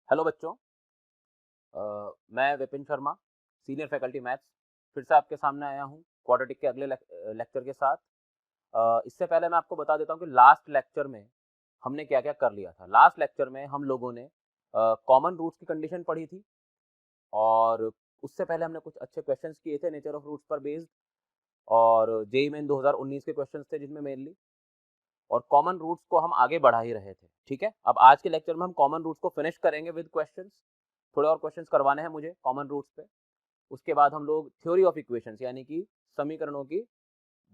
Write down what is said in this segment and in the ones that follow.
Hello बच्चों, मैं Vipin Sharma, senior faculty maths, फिर से आपके सामने आया हूँ क्वाड्रेटिक के अगले लेक्चर के साथ। इससे पहले मैं आपको बता देता हूँ कि लास्ट लेक्चर में हमने क्या क्या कर लिया था। लास्ट लेक्चर में हम लोगों ने कॉमन रूट्स की कंडीशन पढ़ी थी, और उससे पहले हमने कुछ अच्छे क्वेश्चंस किए थे नेचर ऑफ रूट्स पर बेस्ड, और जेईई मेन 2019 के क्वेश्चंस थे जिनमें मेनली, और कॉमन रूट्स को हम आगे बढ़ा ही रहे थे। ठीक है, अब आज के लेक्चर में हम कॉमन रूट्स को फिनिश करेंगे विद क्वेश्चंस। थोड़े और क्वेश्चंस करवाने हैं मुझे कॉमन रूट्स पे। उसके बाद हम लोग थ्योरी ऑफ इक्वेशंस यानी कि समीकरणों की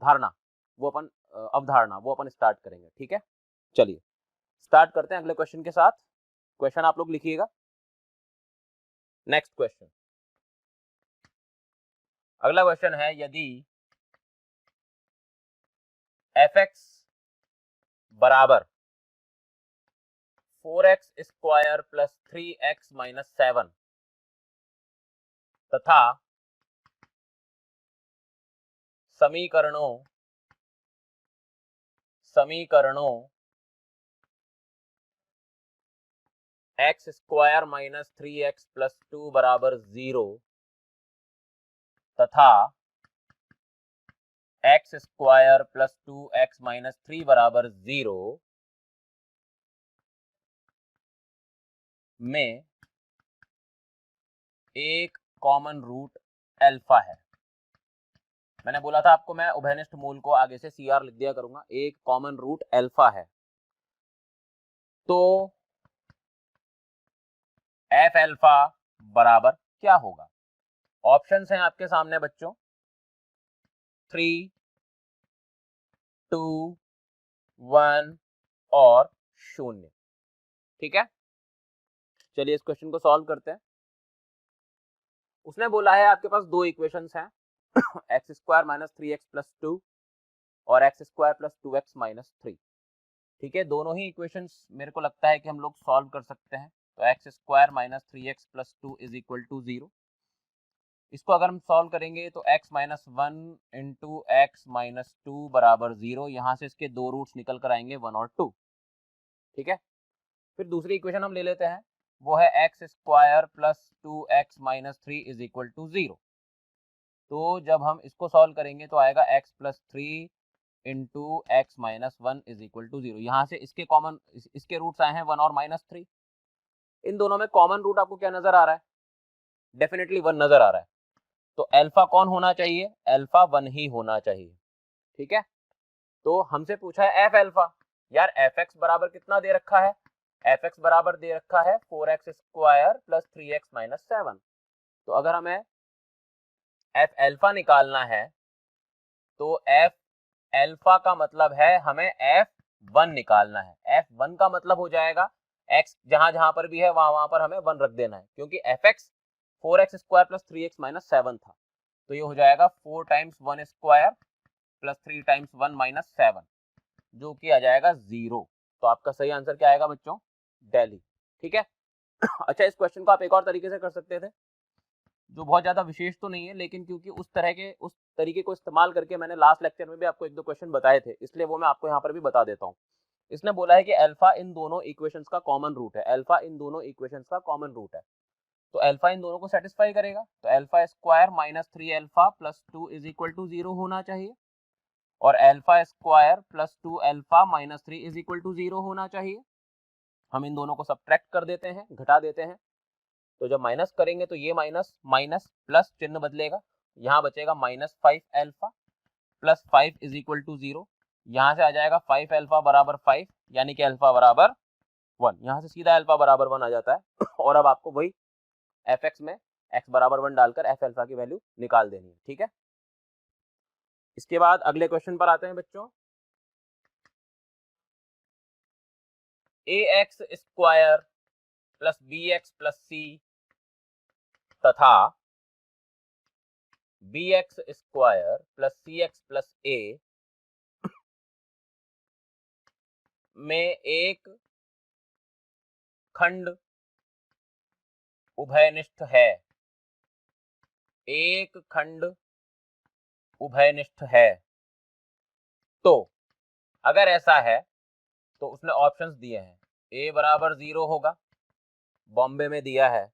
धारणा, वो अपन अवधारणा, वो अपन स्टार्ट करेंगे। ठीक है, चलिए स्टार्ट करते हैं अगले क्वेश्चन के साथ। क्वेश्चन आप लोग लिखिएगा। नेक्स्ट क्वेश्चन, अगला क्वेश्चन है, यदि f(x) बराबर 4x square plus 3x minus 7 तथा समीकरणों x square minus 3x plus 2 बराबर 0 तथा x square plus 2x minus 3 बराबर 0 में एक कॉमन रूट अल्फा है। मैंने बोला था आपको, मैं उभयनिष्ठ मूल को आगे से CR लिख दिया करूंगा। एक कॉमन रूट अल्फा है, तो f अल्फा बराबर क्या होगा? ऑप्शंस हैं आपके सामने बच्चों, 3, 2, 1 और 0। ठीक है, चलिए इस क्वेश्चन को सॉल्व करते हैं। उसने बोला है आपके पास दो इक्वेशंस हैं, X square minus 3x plus 2 और x square plus 2x minus 3। ठीक है, दोनों ही इक्वेशंस मेरे को लगता है कि हम लोग सॉल्व कर सकते हैं। तो x square minus 3x plus 2 is equal to 0। इसको अगर हम सॉल्व करेंगे तो x minus 1 into x minus 2 बराबर 0। यहाँ से इसके दो रूट्स निकल कर आएंगे 1 और 2। ठीक है, फिर दूसरी इक्वेशन हम ले लेते हैं, वो है x square plus 2x minus 3 is equal to 0। तो जब हम इसको सॉल्व करेंगे तो आएगा x plus 3 into x minus 1 is equal to 0। यहाँ से इसके कॉमन इसके रूट्स आए हैं 1 और माइनस 3। इन दोनों में कॉमन रूट आपको क्या नजर आ रहा है? डेफिनेटली 1 नजर आ रहा है। तो अल्फा कौन होना चाहिए? अल्फा 1 ही होना चाहिए। ठीक है, तो हमसे पूछा है एफ अल्फा। यार एफ एक्स बराबर कितना दे रखा है? एफ एक्स बराबर दे रखा है 4x square plus 3x minus 7। तो अगर हमें एफ अल्फा निकालना है तो एफ अल्फा का मतलब है हमें F1 निकालना है। F1 का मतलब हो जाएगा x जहां जहां पर भी है वहां पर हमें 1 रख देना है, क्योंकि fx 4x square plus 3x minus 7 था। तो ये हो जाएगा 4 times 1 square plus 3 times 1 minus 7, जो कि आ जाएगा 0। तो आपका सही आंसर क्या आएगा बच्चों? दिल्ली। ठीक है, अच्छा इस क्वेश्चन को आप एक और तरीके से कर सकते थे, जो बहुत ज्यादा विशेष तो नहीं है, लेकिन क्योंकि उस तरीके को इस्तेमाल करके मैंने लास्ट लेक्चर में भी आपको एक दो क्वेश्चन बताए थे, इसलिए वो मैं आपको यहाँ पर भी बता देता हूँ। इसने बोला है कि अल्फा इन दोनों इक्वेशंस का कॉमन रूट है। अल्फा इन दोनों इक्वेशंस का कॉमन रूट है, तो अल्फा इन दोनों को सेटिस्फाई करेगा। तो alpha square minus 3 alpha plus 2 is equal to 0 होना चाहिए, और alpha square plus 2 alpha minus 3 is equal to 0 होना चाहिए। हम इन दोनों को सब्ट्रैक्ट कर देते हैं, घटा देते हैं। तो जब माइनस करेंगे तो ये माइनस माइनस प्लस चिन्ह बदलेगा, यहाँ बचेगा minus 5 alpha plus 5 is equal to 0। यहाँ से आ जाएगा 5 अल्फा बराबर 5, यानी कि अल्फा बराबर 1। यहाँ से सीधा अल्फा बराबर 1 आ जाता है। और अब आपको वही एफ एक्स में एक्स बराबर 1 डालकर एफ अल्फा की वैल्यू निकाल देनी है। ठीक है, इसके बाद अगले क्वेश्चन पर आते हैं बच्चों। A x square plus B x plus C तथा B X square plus C x plus A में एक खंड उभयनिष्ठ है। एक खंड उभयनिष्ठ है, तो अगर ऐसा है तो उसने ऑप्शंस दिए हैं, ए बराबर 0 होगा, बॉम्बे में दिया है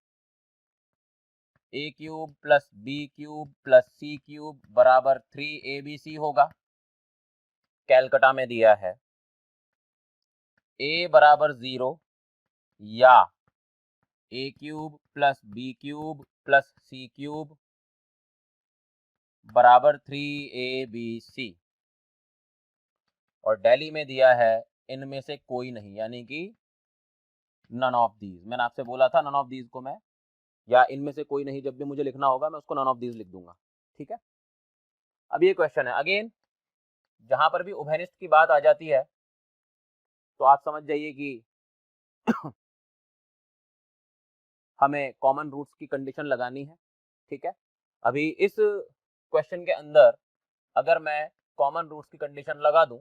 A cube plus B cube plus C cube बराबर 3abc होगा, कैलकाटा में दिया है ए बराबर 0 या A cube plus B cube plus C cube बराबर 3abc, और दिल्ली में दिया है इनमें से कोई नहीं, यानी कि नन ऑफ दीज। मैंने आपसे बोला था नन ऑफ दीज को मैं, या इनमें से कोई नहीं, जब भी मुझे लिखना होगा मैं उसको नन ऑफ दीज लिख दूंगा। ठीक है, अब ये क्वेश्चन है अगेन, जहां पर भी उभयनिष्ठ की बात आ जाती है तो आप समझ जाइए कि हमें कॉमन रूट्स की कंडीशन लगानी है। ठीक है, अभी इस क्वेश्चन के अंदर अगर मैं कॉमन रूट्स की कंडीशन लगा दूं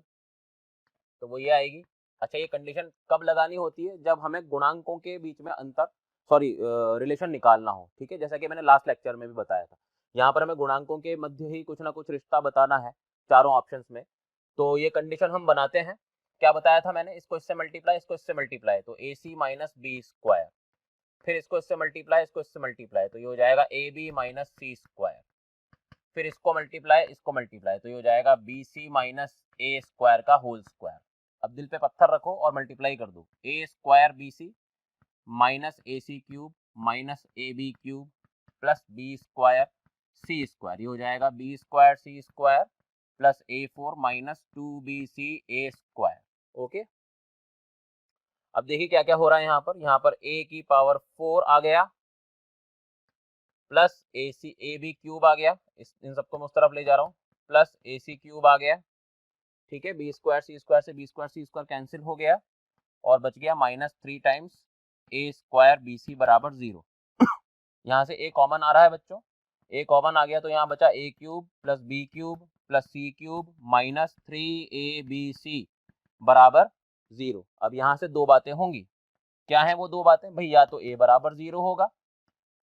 तो वो ये आएगी। अच्छा, ये कंडीशन कब लगानी होती है? जब हमें गुणांकों के बीच में अंतर, सॉरी रिलेशन निकालना हो। ठीक है, जैसा कि मैंने लास्ट लेक्चर में भी बताया था, यहाँ पर हमें गुणांकों के मध्य ही कुछ ना कुछ रिश्ता बताना है चारों ऑप्शंस में। तो ये कंडीशन हम बनाते हैं। क्या बताया था मैंने? इसको इससे मल्टीप्लाई, इसको इससे मल्टीप्लाई, तो ए सी माइनस बी स्क्वायर, फिर इसको इससे मल्टीप्लाई, इसको इससे मल्टीप्लाई, तो ये हो जाएगा A B minus C square, फिर इसको मल्टीप्लाई, इसको मल्टीप्लाई, तो ये हो जाएगा B C minus A square का होल स्क्वायर। अब दिल पे पत्थर रखो और मल्टीप्लाई कर दो, A square B C minus A C cube minus A B cube plus B square C square, ये हो जाएगा B square C square plus A four minus 2bc A square. Okay, अब देखिए क्या क्या हो रहा है यहाँ पर a की पावर 4 आ गया प्लस ए बी क्यूब आ गया, इन सबको मैं उस तरफ ले जा रहा हूँ, प्लस ए सी क्यूब आ गया। ठीक है, बी स्क्वायर सी स्क्वायर से B square C square cancel हो गया और बच गया माइनस 3 टाइम्स ए स्क्वायर बी सी बराबर 0। यहाँ से ए कॉमन आ रहा है बच्चों, ए कॉमन आ गया तो यहाँ बचा A cube plus B cube plus C cube minus 3abc बराबर 0। अब यहाँ से दो बातें होंगी, क्या है वो दो बातें भाई? या तो ए बराबर 0 होगा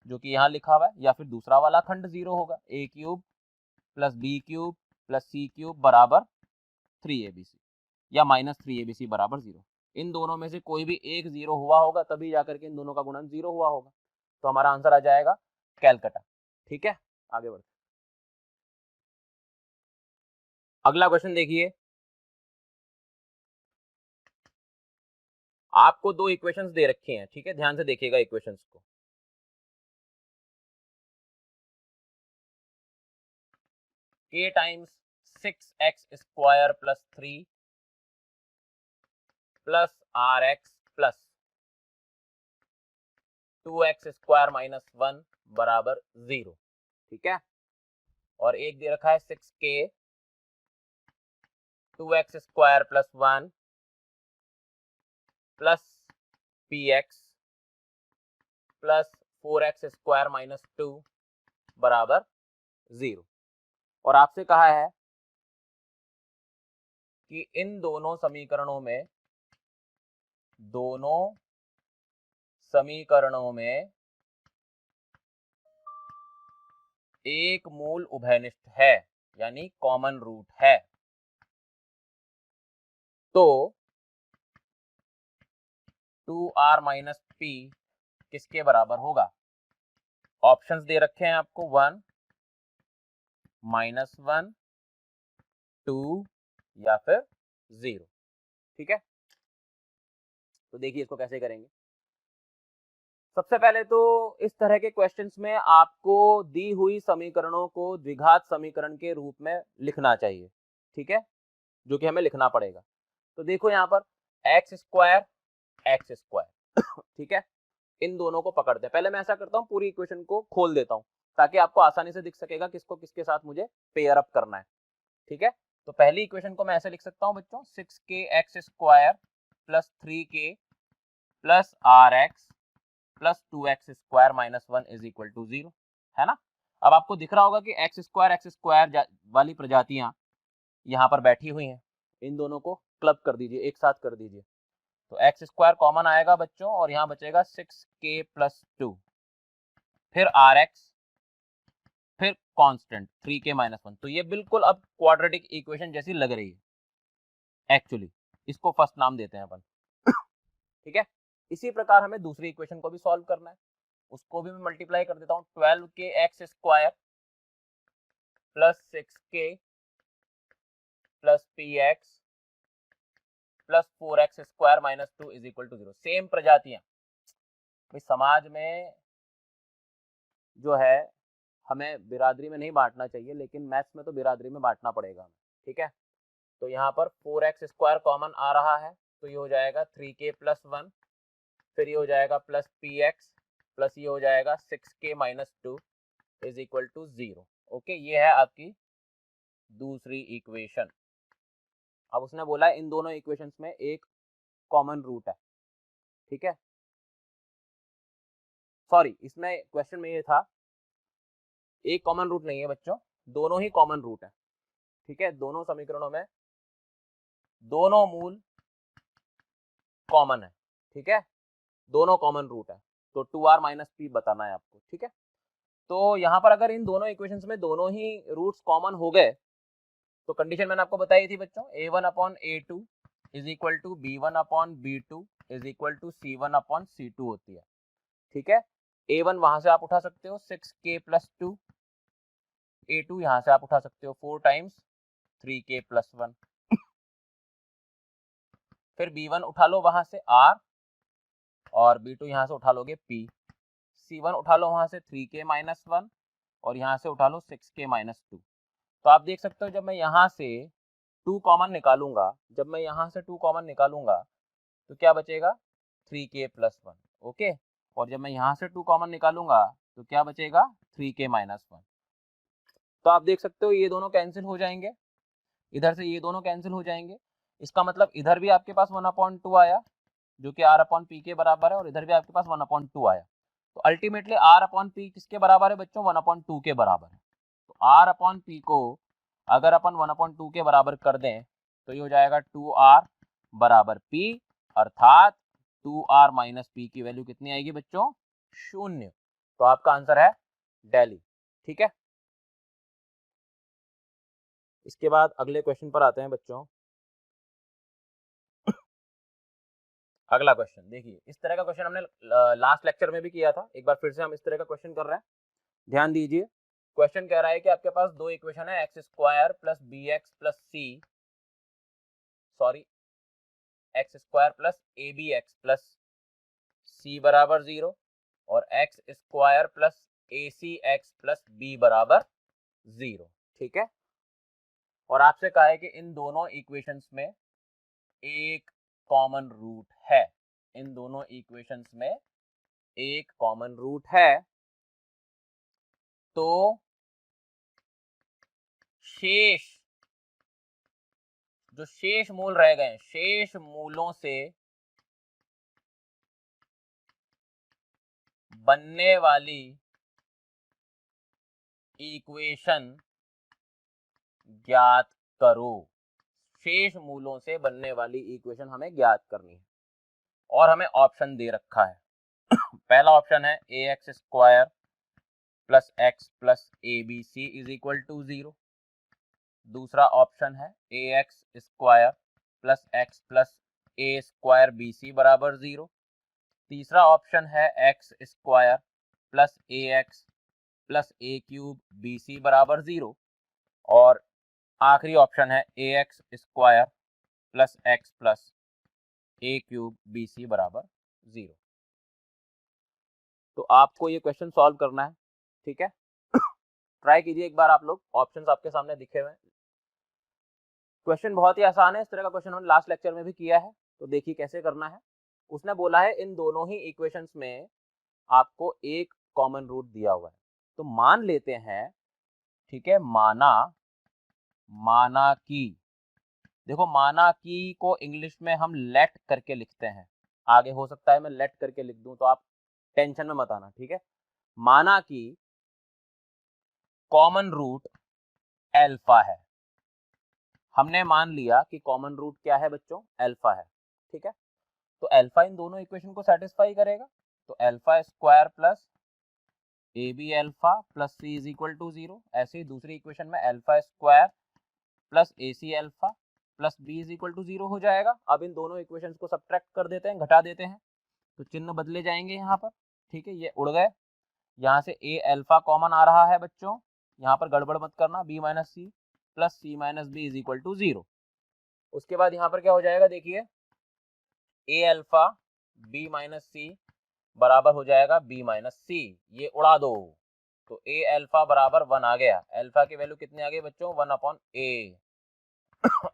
जो कि यहाँ लिखा हुआ है, या फिर दूसरा वाला खंड 0 होगा, A cube plus B cube plus C cube बराबर 3abc या माइनस 3abc बराबर 0। इन दोनों में से कोई भी एक 0 हुआ होगा तभी जाकर के इन दोनों का गुणन 0 हुआ होगा, तो हमारा आंसर आ जाएगा कैलकाटा। ठीक है, आगे बढ़ते, अगला क्वेश्चन देखिए। आपको दो इक्वेशंस दे रखी हैं, ठीक है, ध्यान से देखिएगा इक्वेशंस को। k times 6x square plus 3 plus r x plus 2x square minus 1 बराबर 0। ठीक है, और एक दे रखा है 6k 2x square plus 1 plus px plus 4x square minus 2 बराबर 0, और आपसे कहा है कि इन दोनों समीकरणों में एक मूल उभयनिष्ठ है, यानी कॉमन रूट है। तो 2r माइनस पी किसके बराबर होगा? ऑप्शंस दे रखे हैं आपको, 1 -1 2 या फिर 0। ठीक है, तो देखिए इसको कैसे करेंगे। सबसे पहले तो इस तरह के क्वेश्चंस में आपको दी हुई समीकरणों को द्विघात समीकरण के रूप में लिखना चाहिए। ठीक है, जो कि हमें लिखना पड़ेगा। तो देखो यहाँ पर एक्स स्क्वायर ठीक है, इन दोनों को पकड़ते हैं। पहले मैं ऐसा करता हूँ, पूरी इक्वेशन को खोल देता हूँ ताकि आपको आसानी से दिख सकेगा किसको किसके साथ मुझे पेयर अप करना है। ठीक है, तो पहली इक्वेशन को मैं ऐसे लिख सकता हूँ बच्चों, 6k x square plus 3k plus r x plus 2x square minus 1 is equal to 0, है ना। अब आपको दिख रहा होगा कि एक्स स्क्वायर वाली प्रजातियां यहाँ पर बैठी हुई हैं, इन दोनों को क्लब कर दीजिए, एक साथ कर दीजिए, तो एक्स स्क्वायर कॉमन आएगा बच्चों और यहाँ बचेगा 6k प्लस 2, फिर आर एक्स, फिर कांस्टेंट 3k माइनस 1। तो ये बिल्कुल अब क्वाड्रेटिक इक्वेशन जैसी लग रही है। एक्चुअली इसको फर्स्ट नाम देते हैं अपन, ठीक है। इसी प्रकार हमें दूसरी इक्वेशन को भी सॉल्व करना है, उसको भी मैं मल्टीप्लाई कर देता हूँ। 12k x² plus 6k plus px plus 4x² minus 2 is equal to 0। Same प्रजातियां भाई समाज में जो है हमें बिरादरी में नहीं बांटना चाहिए, लेकिन मैथ्स में तो बिरादरी में बांटना पड़ेगा हमें, ठीक है। तो यहाँ पर 4x² कॉमन आ रहा है, तो ये हो जाएगा 3k प्लस 1, फिर ये हो जाएगा प्लस px प्लस ये हो जाएगा 6k minus 2 is equal to 0। Okay, ये है आपकी दूसरी इक्वेशन। अब उसने बोला है इन दोनों इक्वेशंस में एक कॉमन रूट है, ठीक है। सॉरी, इसमें क्वेश्चन में ये था एक कॉमन रूट नहीं है बच्चों, दोनों ही कॉमन रूट है, ठीक है। दोनों समीकरणों में दोनों मूल कॉमन है, ठीक है, दोनों कॉमन रूट है, तो 2r माइनस पी बताना है आपको, ठीक है। तो यहाँ पर अगर इन दोनों इक्वेशंस में दोनों ही रूट्स कॉमन हो गए तो कंडीशन मैंने आपको बताई थी बच्चों, a1/a2 is equal to b1/b2 is equal to c1/c2 होती है, ठीक है। a1 वहां से आप उठा सकते हो 6k प्लस 2, a2 यहाँ से आप उठा सकते हो 4 टाइम्स 3k प्लस 1, फिर b1 उठा लो वहां से r, और b2 यहाँ से उठा लोगे p, c1 उठा लो वहां से 3k माइनस 1, और यहाँ से उठा लो 6k माइनस 2। तो आप देख सकते हो जब मैं यहाँ से 2 कॉमन निकालूंगा, जब मैं यहाँ से 2 कॉमन निकालूंगा तो क्या बचेगा 3k प्लस 1, ओके। और जब मैं यहाँ से 2 कॉमन निकालूंगा तो क्या बचेगा 3k माइनस 1। तो आप देख सकते हो ये दोनों कैंसिल हो जाएंगे, इधर से ये दोनों कैंसिल हो जाएंगे। इसका मतलब इधर भी आपके पास 1/2 आया जो कि r/p के बराबर है, और इधर भी आपके पास 1/2 आया। तो अल्टीमेटली r/p किसके बराबर है बच्चों, 1/2 के बराबर है। तो r/p को अगर अपन 1/2 के बराबर कर दें तो ये हो जाएगा 2r बराबर p, अर्थात 2r माइनस p की वैल्यू कितनी आएगी बच्चों, 0। तो आपका आंसर है दिल्ली, ठीक है। इसके बाद अगले क्वेश्चन पर आते हैं बच्चों। अगला क्वेश्चन देखिए, इस तरह का क्वेश्चन हमने लास्ट लेक्चर में भी किया था, एक बार फिर से हम इस तरह का क्वेश्चन कर रहे हैं, ध्यान दीजिए। क्वेश्चन कह रहा है कि आपके पास दो इक्वेशन है, x² plus bx plus c, sorry x² plus abx plus c बराबर 0, और x² plus acx plus b बराबर 0, ठीक है। और आपसे कहा है कि इन दोनों इक्वेशंस में एक कॉमन रूट है, इन दोनों इक्वेशंस में एक कॉमन रूट है, तो शेष जो शेष मूल रह गए, शेष मूलों से बनने वाली इक्वेशन ज्ञात करो। शेष मूलों से बनने वाली इक्वेशन हमें ज्ञात करनी है, और हमें ऑप्शन दे रखा है। पहला ऑप्शन है ax² plus x plus abc is equal to 0। दूसरा ऑप्शन है ax² plus x plus a² bc बराबर 0। तीसरा ऑप्शन है x² plus ax plus a³ bc बराबर 0। और आखिरी ऑप्शन है ax² plus x plus a³ bc बराबर 0। तो आपको ये क्वेश्चन सॉल्व करना है, ठीक है। ट्राई कीजिए एक बार आप लोग, ऑप्शंस आपके सामने दिखे हुए हैं। क्वेश्चन बहुत ही आसान है, इस तरह का क्वेश्चन हमने लास्ट लेक्चर में भी किया है, तो देखिए कैसे करना है। उसने बोला है इन दोनों ही इक्वेशंस में आपको एक कॉमन रूट दिया हुआ है, तो मान लेते हैं, ठीक है, माना कि, देखो माना कि को इंग्लिश में हम लेट करके लिखते हैं, आगे हो सकता है मैं लेट करके लिख दूं, तो आप टेंशन में मत आना, ठीक है। माना कि कॉमन रूट अल्फा है, हमने मान लिया कि कॉमन रूट क्या है बच्चों, अल्फा है, ठीक है। तो अल्फा इन दोनों इक्वेशन को सेटिस्फाई करेगा, तो α² plus ab alpha plus c is equal to 0। ऐसे ही दूसरी इक्वेशन में α² plus ac alpha plus B is equal to 0 हो जाएगा। अब इन दोनों इक्वेशंस को सब्ट्रैक्ट कर देते हैं, घटा देते हैं, तो चिन्ह बदले जाएंगे यहाँ पर, ठीक है, ये उड़ गए। यहाँ से ए अल्फा कॉमन आ रहा है बच्चों, यहाँ पर गड़बड़ मत करना, b minus C plus c minus b is equal to 0। उसके बाद यहाँ पर क्या हो जाएगा, देखिए a alpha b minus c बराबर हो जाएगा बी माइनस सी, ये उड़ा दो, तो ए अल्फा बराबर 1 आ गया। अल्फा की वैल्यू कितनी आ गई बच्चों, 1 अपॉन ए।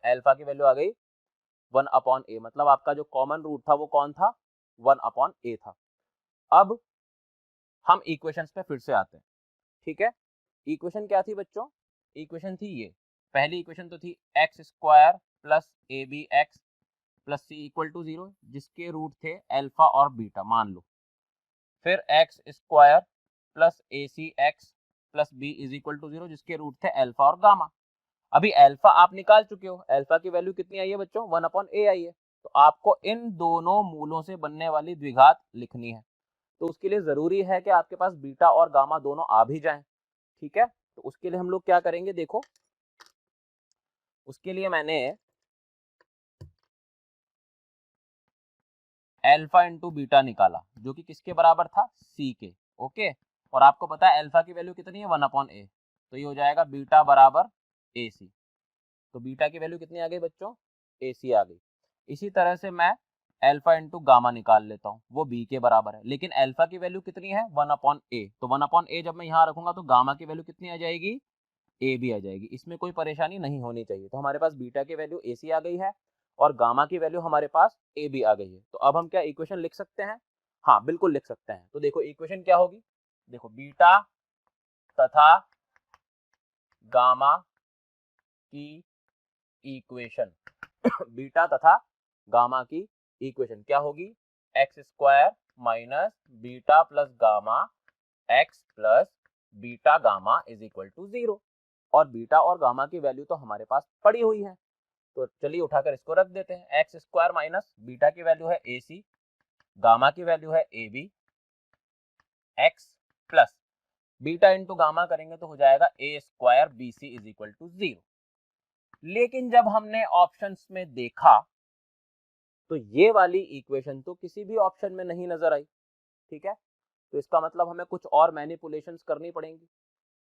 अल्फा की वैल्यू आ गई 1 अपॉन ए, मतलब आपका जो कॉमन रूट था वो कौन था, 1 अपॉन ए था। अब हम इक्वेशंस पे फिर से आते हैं, ठीक है। इक्वेशन क्या थी बच्चों, इक्वेशन थी ये, पहली इक्वेशन तो थी x square plus A B x plus c equal to 0, जिसके रूट थे अल्फा और बीटा मान लो। फिर x square plus a c x plus B is equal to 0, जिसके रूट थे अल्फा और गामा। अभी अल्फा आप निकाल चुके हो, अल्फा की वैल्यू कितनी आई है बच्चों, 1 अपॉन ए आई है, तो आपको इन दोनों मूलों से बनने वाली द्विघात लिखनी है। तो उसके लिए जरूरी है कि आपके पास बीटा और गामा दोनों आ भी जाएं, ठीक है। तो उसके लिए हम लोग क्या करेंगे, देखो उसके लिए मैंने अल्फा इंटू बीटा निकाला, जो कि किसके बराबर था, सी के, ओके। और आपको पता है अल्फा की वैल्यू कितनी है, 1 अपॉन ए, तो ये हो जाएगा बीटा बराबर ए सी। तो बीटा की वैल्यू कितनी आ गई बच्चों, ए सी आ गई। इसी तरह से मैं अल्फा इंटू गामा निकाल लेता हूँ, वो बी के बराबर है, लेकिन अल्फा की वैल्यू कितनी है, 1 अपॉन ए, तो 1 अपॉन ए जब मैं यहाँ रखूंगा तो गामा की वैल्यू कितनी आ जाएगी, ए भी आ जाएगी। इसमें कोई परेशानी नहीं होनी चाहिए। तो हमारे पास बीटा की वैल्यू ए सी आ गई है और गामा की वैल्यू हमारे पास ए भी आ गई है। तो अब हम क्या इक्वेशन लिख सकते हैं, हाँ बिल्कुल लिख सकते हैं। तो देखो इक्वेशन क्या होगी, देखो बीटा तथा गामा की इक्वेशन बीटा तथा गामा की इक्वेशन क्या होगी, x square minus beta plus gamma x plus beta gamma is equal to 0। और बीटा और गामा की वैल्यू तो हमारे पास पड़ी हुई है, तो चलिए उठाकर इसको रख देते हैं। एक्स स्क्वायर माइनस बीटा की वैल्यू है ए सी, गामा की वैल्यू है A B x plus beta into gamma करेंगे तो हो जाएगा A square B C is equal to 0। लेकिन जब हमने ऑप्शंस में देखा तो ये वाली इक्वेशन तो किसी भी ऑप्शन में नहीं नजर आई, ठीक है। तो इसका मतलब हमें कुछ और मैनिपुलेशंस करनी पड़ेंगी।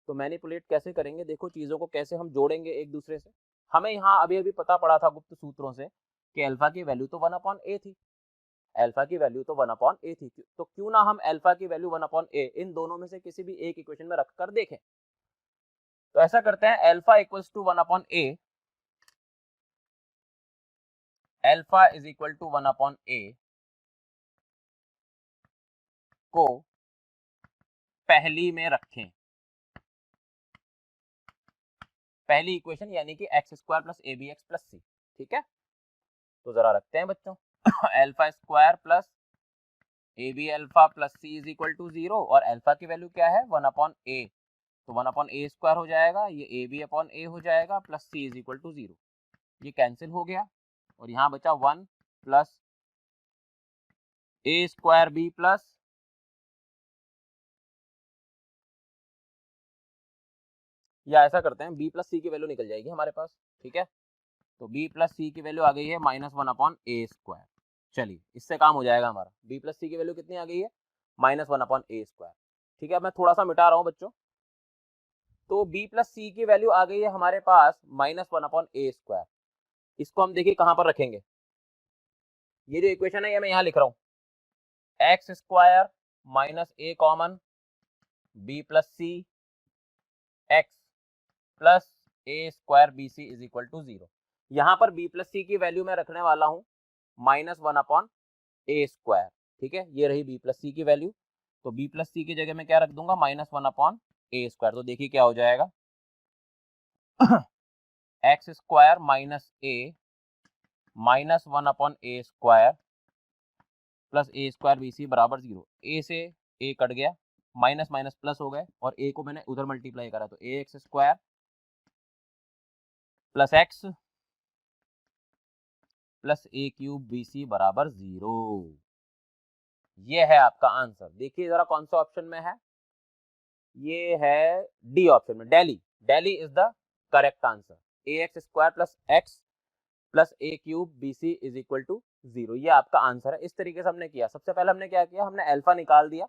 तो मैनिपुलेट कैसे करेंगे, देखो चीजों को कैसे हम जोड़ेंगे एक दूसरे से। हमें यहाँ अभी अभी पता पड़ा था गुप्त सूत्रों से कि अल्फा की वैल्यू तो 1 अपॉन ए थी, अल्फा की वैल्यू तो 1 अपॉन ए थी, तो क्यों ना हम अल्फा की वैल्यू 1 अपॉन ए इन दोनों में से किसी भी एक इक्वेशन में रखकर देखें। तो ऐसा करते हैं, alpha equals to 1 upon A, alpha is equal to 1 upon A को पहली में रखें, पहली इक्वेशन यानी कि X square plus A B x plus C, ठीक है। तो जरा रखते हैं बच्चों, alpha square plus A B alpha plus C is equal to 0, और अल्फा की वैल्यू क्या है, 1 अपॉन ए, तो 1 अपॉन ए स्क्वायर हो जाएगा, ये ए बी अपॉन ए हो जाएगा plus C is equal to 0, ये कैंसिल हो गया और यहाँ बचा 1 plus a square b plus या ऐसा करते हैं बी प्लस सी की वैल्यू निकल जाएगी हमारे पास, ठीक है। तो b प्लस सी की वैल्यू आ गई है -1 अपॉन ए स्क्वायर। चलिए इससे काम हो जाएगा हमारा, b प्लस सी की वैल्यू कितनी आ गई है, -1 अपॉन ए स्क्वायर, ठीक है। मैं थोड़ा सा मिटा रहा हूँ बच्चों, तो b प्लस सी की वैल्यू आ गई है हमारे पास -1 अपॉन ए स्क्वायर। इसको हम देखिए कहाँ पर रखेंगे, ये जो इक्वेशन है ये मैं यहाँ लिख रहा हूँ, x square minus a common b plus C x plus a square B C is equal to 0। यहाँ पर b प्लस सी की वैल्यू मैं रखने वाला हूँ -1 अपॉन ए स्क्वायर, ठीक है। ये रही b प्लस सी की वैल्यू, तो b प्लस सी की जगह में क्या रख दूंगा, -1 अपॉन ए स्क्वायर। तो देखिए क्या हो जाएगा, x square minus A -1 upon a square plus a square B C बराबर 0। ए से ए कट गया, माइनस माइनस प्लस हो गए और ए को मैंने उधर मल्टीप्लाई करा, तो A x square plus x plus A cube B C बराबर 0। ये है आपका आंसर। देखिए जरा कौन सा ऑप्शन में है, ये है डी ऑप्शन में, Delhi. Delhi is the correct answer. A x square plus x plus A cube B C is equal to 0। ये आपका आंसर है। इस तरीके से हमने किया। सबसे पहले हमने क्या किया, हमने अल्फा निकाल दिया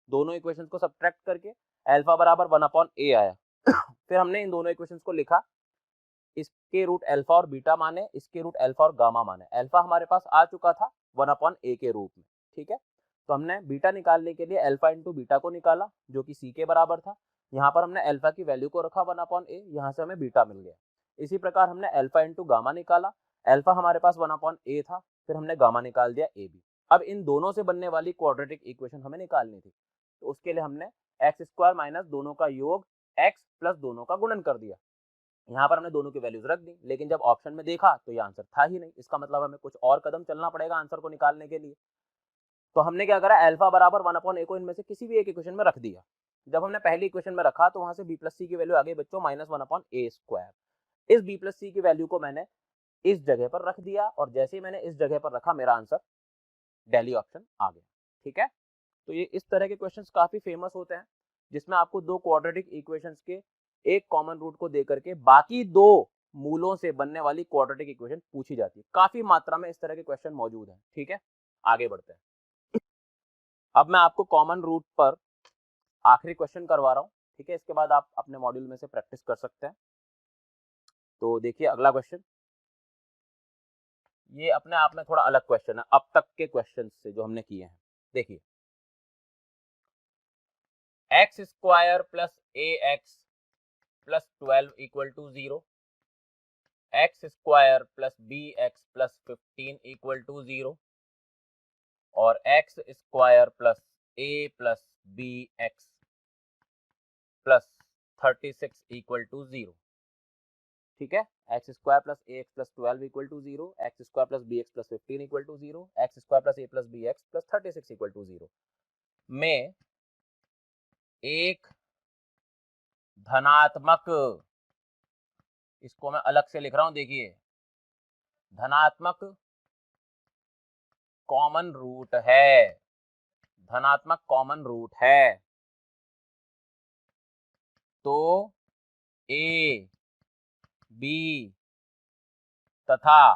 दोनों इक्वेशंस को सब्ट्रैक्ट करके, अल्फा बराबर 1/a आया। फिर हमने इन दोनों इक्वेशंस को लिखा, इसके रूट अल्फा और बीटा माने, इसके रूट अल्फा और गामा माने। अल्फा हमारे पास आ चुका था 1/a के रूप में, ठीक है। तो हमने बीटा निकालने के लिए अल्फा इंटू बीटा को निकाला जो कि सी के बराबर था। यहाँ पर हमने अल्फा की वैल्यू को रखा 1/a, यहाँ से हमें बीटा मिल गया। इसी प्रकार हमने अल्फा इंटू गामा निकाला, अल्फा हमारे पास 1/a था, फिर हमने गामा निकाल दिया a b। अब इन दोनों से बनने वाली क्वाड्रेटिक इक्वेशन हमें निकालनी थी, तो उसके लिए हमने एक्स स्क्वायर माइनस दोनों का योग एक्स प्लस दोनों का गुणन कर दिया। यहाँ पर हमने दोनों की वैल्यूज रख दी, लेकिन जब ऑप्शन में देखा तो ये आंसर था ही नहीं। इसका मतलब हमें कुछ और कदम चलना पड़ेगा आंसर को निकालने के लिए। तो हमने क्या करा, अल्फा बराबर 1/a को इनमें से किसी भी एक इक्वेशन में रख दिया। जब हमने पहली इक्वेशन में रखा तो वहां से b प्लस सी की वैल्यू आ गई बच्चों -1/a स्क्वायर। इस b प्लस सी की वैल्यू को मैंने इस जगह पर रख दिया, और जैसे ही मैंने इस जगह पर रखा मेरा आंसर दिल्ली ऑप्शन आ गया, ठीक है। तो ये इस तरह के क्वेश्चंस काफी फेमस होते हैं, जिसमें आपको दो क्वाड्रेटिक इक्वेशंस के एक कॉमन रूट को दे करके बाकी दो मूलों से बनने वाली क्वाड्रेटिक इक्वेशन पूछी जाती है। काफी मात्रा में इस तरह के क्वेश्चन मौजूद हैं, ठीक है। आगे बढ़ते हैं। अब मैं आपको कॉमन रूट पर आखिरी क्वेश्चन करवा रहा हूँ, ठीक है। इसके बाद आप अपने मॉड्यूल में से प्रैक्टिस कर सकते हैं। तो देखिए अगला क्वेश्चन, ये अपने आप में थोड़ा अलग क्वेश्चन है अब तक के क्वेश्चन से जो हमने किए हैं। देखिए, x square plus a x plus 12 equal to 0, x square plus B x plus 15 equal to 0, और x square plus a plus B x plus 36 equal to 0, ठीक है। X square plus a x plus 12 equal to 0, x square plus B x plus 15 equal to 0, x square plus a plus B x plus 36 equal to 0 में एक धनात्मक, इसको मैं अलग से लिख रहा हूं, देखिए धनात्मक कॉमन रूट है, धनात्मक कॉमन रूट है, तो ए बी तथा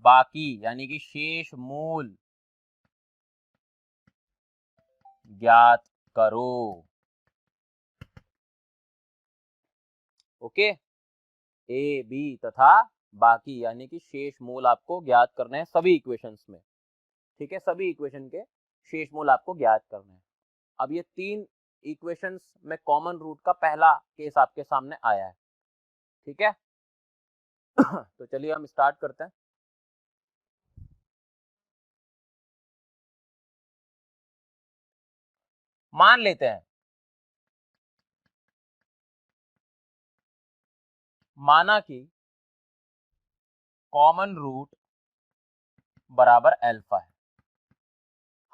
बाकी यानी कि शेष मूल ज्ञात करो। ओके, ए बी तथा बाकी यानी कि शेष मूल आपको ज्ञात करने हैं सभी इक्वेशंस में, ठीक है। सभी इक्वेशन के शेष मूल आपको ज्ञात करने हैं। अब ये तीन इक्वेशंस में कॉमन रूट का पहला केस आपके सामने आया है, ठीक है। तो चलिए हम स्टार्ट करते हैं। मान लेते हैं, माना कि कॉमन रूट बराबर अल्फा है।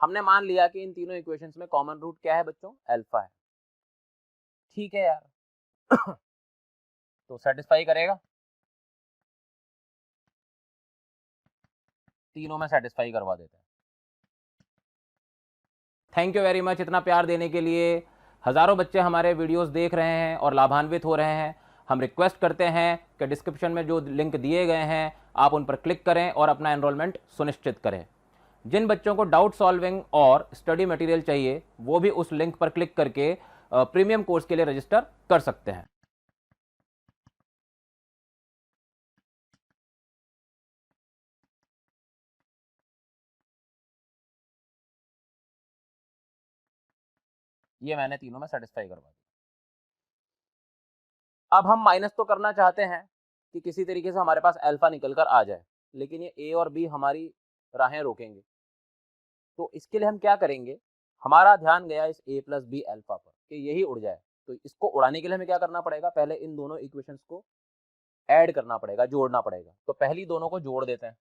हमने मान लिया कि इन तीनों इक्वेशंस में कॉमन रूट क्या है बच्चों, अल्फा है, ठीक है यार। तो सेटिस्फाई करेगा, तीनों में सेटिस्फाई करवा देते हैं। थैंक यू वेरी मच इतना प्यार देने के लिए। हज़ारों बच्चे हमारे वीडियोस देख रहे हैं और लाभान्वित हो रहे हैं। हम रिक्वेस्ट करते हैं कि डिस्क्रिप्शन में जो लिंक दिए गए हैं आप उन पर क्लिक करें और अपना एनरोलमेंट सुनिश्चित करें। जिन बच्चों को डाउट सॉल्विंग और स्टडी मटेरियल चाहिए वो भी उस लिंक पर क्लिक करके प्रीमियम कोर्स के लिए रजिस्टर कर सकते हैं। ये मैंने तीनों में सेटिस्फाई करवा दिया। अब हम माइनस तो करना चाहते हैं कि किसी तरीके से हमारे पास अल्फा निकल कर आ जाए, लेकिन ये ए और बी हमारी राहें रोकेंगे। तो इसके लिए हम क्या करेंगे, हमारा ध्यान गया इस ए प्लस बी अल्फा पर कि यही उड़ जाए। तो इसको उड़ाने के लिए हमें क्या करना पड़ेगा, पहले इन दोनों इक्वेशंस को ऐड करना पड़ेगा, जोड़ना पड़ेगा। तो पहली दोनों को जोड़ देते हैं।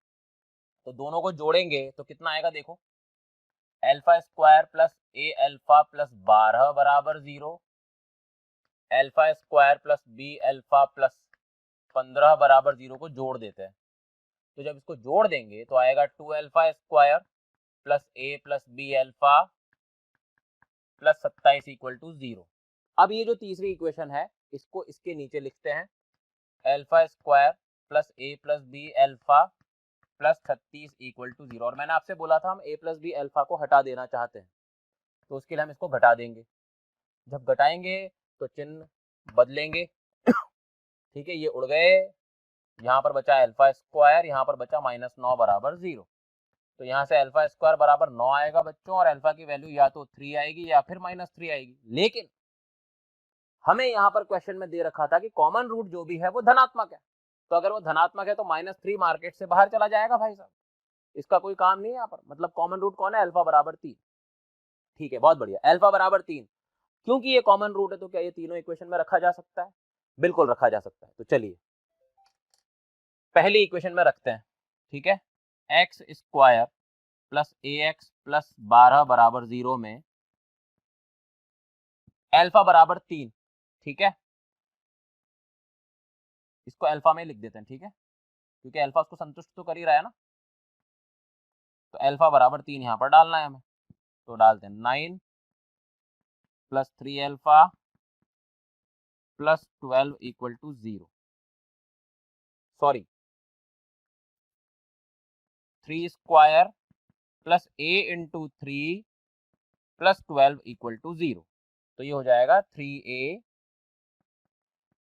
तो दोनों को जोड़ेंगे तो कितना आएगा, देखो alpha square plus a alpha plus 12 बराबर 0, alpha square plus b alpha plus 15 बराबर 0 को जोड़ देते हैं। तो जब इसको जोड़ देंगे तो आएगा 2 alpha square plus a plus b alpha plus 27 equal to 0। अब ये जो तीसरी इक्वेशन है इसको इसके नीचे लिखते हैं, alpha square plus a plus b alpha plus 36 equal to 0। और मैंने आपसे बोला था हम ए प्लस बी एल्फा को हटा देना चाहते हैं, तो उसके लिए हम इसको घटा देंगे। जब घटाएंगे तो चिन्ह बदलेंगे, ठीक है, ये उड़ गए, यहाँ पर बचा अल्फा स्क्वायर, यहाँ पर बचा -9 बराबर 0। तो यहाँ से अल्फा स्क्वायर बराबर 9 आएगा बच्चों, और अल्फा की वैल्यू या तो 3 आएगी या फिर -3 आएगी। लेकिन हमें यहाँ पर क्वेश्चन में दे रखा था कि कॉमन रूट जो भी है वो धनात्मक है, तो अगर वो धनात्मक है तो -3 मार्केट से बाहर चला जाएगा भाई साहब, इसका कोई काम नहीं है यहाँ पर। मतलब कॉमन रूट कौन है? अल्फा बराबर 3। ठीक है, बहुत बढ़िया, अल्फा बराबर 3। क्योंकि ये कॉमन रूट है तो क्या ये तीनों इक्वेशन में रखा जा सकता है? बिल्कुल रखा जा सकता है। तो चलिए पहली इक्वेशन में रखते हैं, ठीक है। X square plus a x plus 12 बराबर 0 में अल्फा बराबर 3, ठीक है, इसको अल्फा में लिख देते हैं, ठीक है, क्योंकि अल्फा उसको संतुष्ट तो कर ही रहा है ना। तो अल्फा बराबर 3 यहाँ पर डालना है हमें, तो डालते हैं 9 plus 3 alpha plus 12 equal to 0, sorry 3 square plus a into 3 plus 12 equal to 0। तो ये हो जाएगा 3a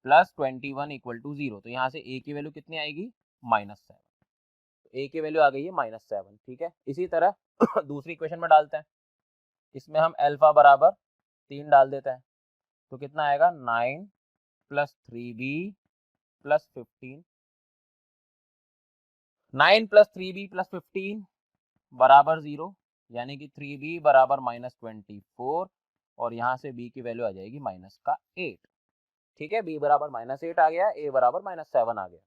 प्लस 21 इक्वल टू 0। तो यहाँ से a की वैल्यू कितनी आएगी? -7। तो a की वैल्यू आ गई है -7, ठीक है। इसी तरह दूसरी इक्वेशन में डालते हैं, इसमें हम अल्फा बराबर 3 डाल देते हैं, तो कितना आएगा? 9 plus 3b plus 15, 9 plus 3b plus 15 बराबर 0, यानी कि 3b बराबर -24, और यहाँ से b की वैल्यू आ जाएगी -8, ठीक है। b बराबर -8 आ गया, a बराबर -7 आ गया।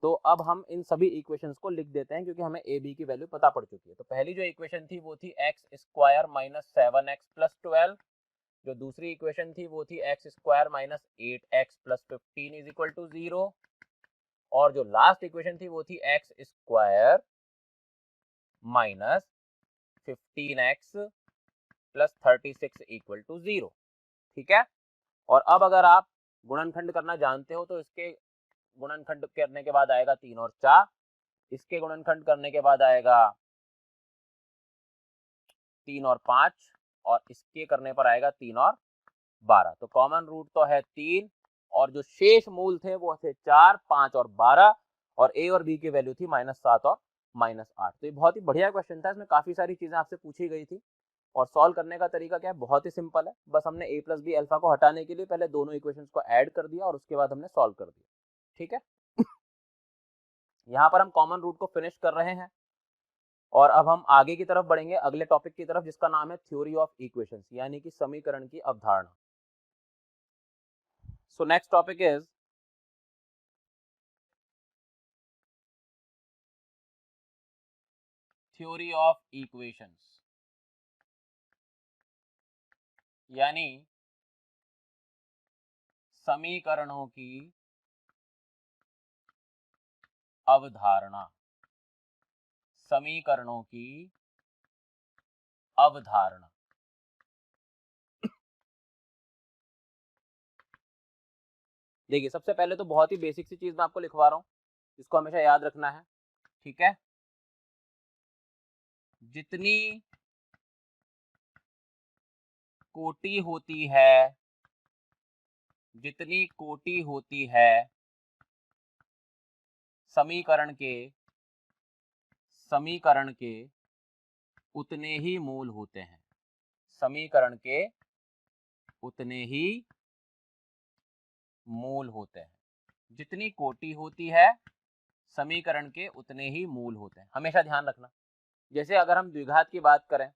तो अब हम इन सभी इक्वेशंस को लिख देते हैं, क्योंकि हमें a b की वैल्यू पता पड़ चुकी है। तो पहली जो इक्वेशन थी वो थी x square minus 7x plus 12, जो दूसरी इक्वेशन थी वो थी x square minus 8x plus 15 is equal to 0, और जो लास्ट इक्वेशन थी वो थी x square minus 15x plus 36 equal to 0, ठीक है। और अब अगर आप गुणनखंड करना जानते हो तो इसके गुणनखंड करने के बाद आएगा 3 और 4, इसके गुणनखंड करने के बाद आएगा 3 और 5, और इसके करने पर आएगा 3 और 12। तो कॉमन रूट तो है 3, और जो शेष मूल थे वो थे 4, 5 और 12, और ए और बी की वैल्यू थी -7 और -8। तो ये बहुत ही बढ़िया क्वेश्चन था, इसमें काफी सारी चीजें आपसे पूछी गई थी, और सॉल्व करने का तरीका क्या है? बहुत ही सिंपल है, बस हमने a प्लस बी अल्फा को हटाने के लिए पहले दोनों इक्वेशंस को ऐड कर दिया और उसके बाद हमने सॉल्व कर दिया, ठीक है। यहाँ पर हम कॉमन रूट को फिनिश कर रहे हैं, और अब हम आगे की तरफ बढ़ेंगे अगले टॉपिक की तरफ, जिसका नाम है थ्योरी ऑफ इक्वेशंस, यानी कि समीकरण की अवधारणा। So next topic is theory of equations, यानी समीकरणों की अवधारणा, समीकरणों की अवधारणा। देखिए सबसे पहले तो बहुत ही बेसिक सी चीज मैं आपको लिखवा रहा हूं, जिसको हमेशा याद रखना है, ठीक है। जितनी कोटि होती है, जितनी कोटि होती है समीकरण के उतने ही मूल होते हैं, समीकरण के उतने ही मूल होते हैं। जितनी कोटि होती है समीकरण के उतने ही मूल होते हैं, हमेशा ध्यान रखना। जैसे अगर हम द्विघात की बात करें,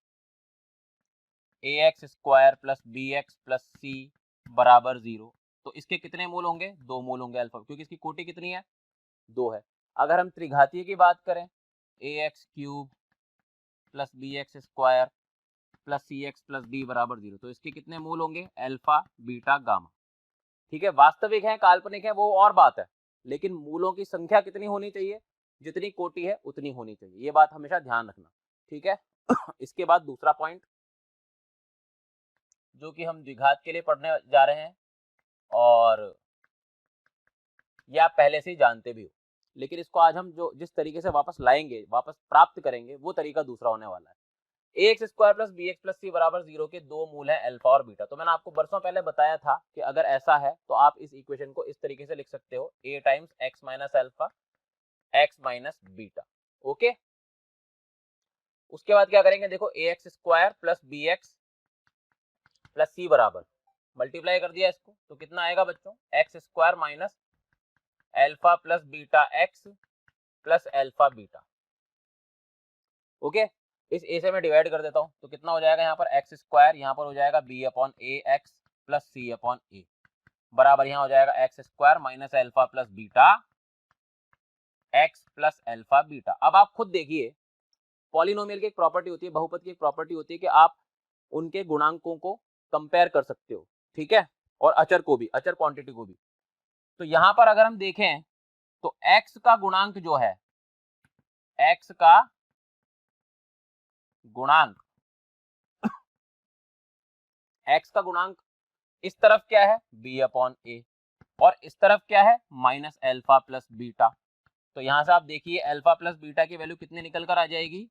ax square plus B x plus सी बराबर 0, तो इसके कितने मूल होंगे? 2 मूल होंगे अल्फा, क्योंकि इसकी कोटि कितनी है? 2 है। अगर हम त्रिघातीय की बात करें, ax cube plus B X square plus सी एक्स प्लस डी बराबर 0, तो इसके कितने मूल होंगे? अल्फा बीटा गामा, ठीक है। वास्तविक है काल्पनिक है वो और बात है, लेकिन मूलों की संख्या कितनी होनी चाहिए? जितनी कोटि है उतनी होनी चाहिए, ये बात हमेशा ध्यान रखना, ठीक है। इसके बाद दूसरा पॉइंट जो कि हम द्विघात के लिए पढ़ने जा रहे हैं, और ये आप पहले से ही जानते भी हो, लेकिन इसको आज हम जो जिस तरीके से वापस लाएंगे, वापस प्राप्त करेंगे, वो तरीका दूसरा होने वाला है। ax square plus B x plus सी बराबर 0 के दो मूल हैं अल्फा और बीटा। तो मैंने आपको बरसों पहले बताया था कि अगर ऐसा है तो आप इस इक्वेशन को इस तरीके से लिख सकते हो, a times x minus alpha x minus beta. Okay, उसके बाद क्या करेंगे, देखो ax square plus B x plus सी बराबर मल्टीप्लाई कर दिया इसको, तो कितना आएगा बच्चों, X square minus alpha plus beta X plus alpha beta. Okay, इस a से मैं डिवाइड कर देता हूं, तो कितना हो जाएगा यहाँ पर एक्स स्क्वायर, यहाँ पर हो जाएगा b upon a x plus c upon ए बराबर यहाँ हो जाएगा x square minus alpha plus beta X plus alpha beta. अब आप खुद देखिए, पॉलिनोमियल की एक प्रॉपर्टी होती है, बहुपद की एक प्रॉपर्टी होती है कि आप उनके गुणांकों को कंपेयर कर सकते हो, ठीक है, और अचर को भी, अचर क्वांटिटी को भी। तो यहां पर अगर हम देखें तो x का गुणांक जो है, x का गुणांक, x का गुणांक इस तरफ क्या है, b अपॉन ए, और इस तरफ क्या है, माइनस अल्फा प्लस बीटा। तो यहां से आप देखिए अल्फा प्लस बीटा की वैल्यू कितनी निकल कर आ जाएगी,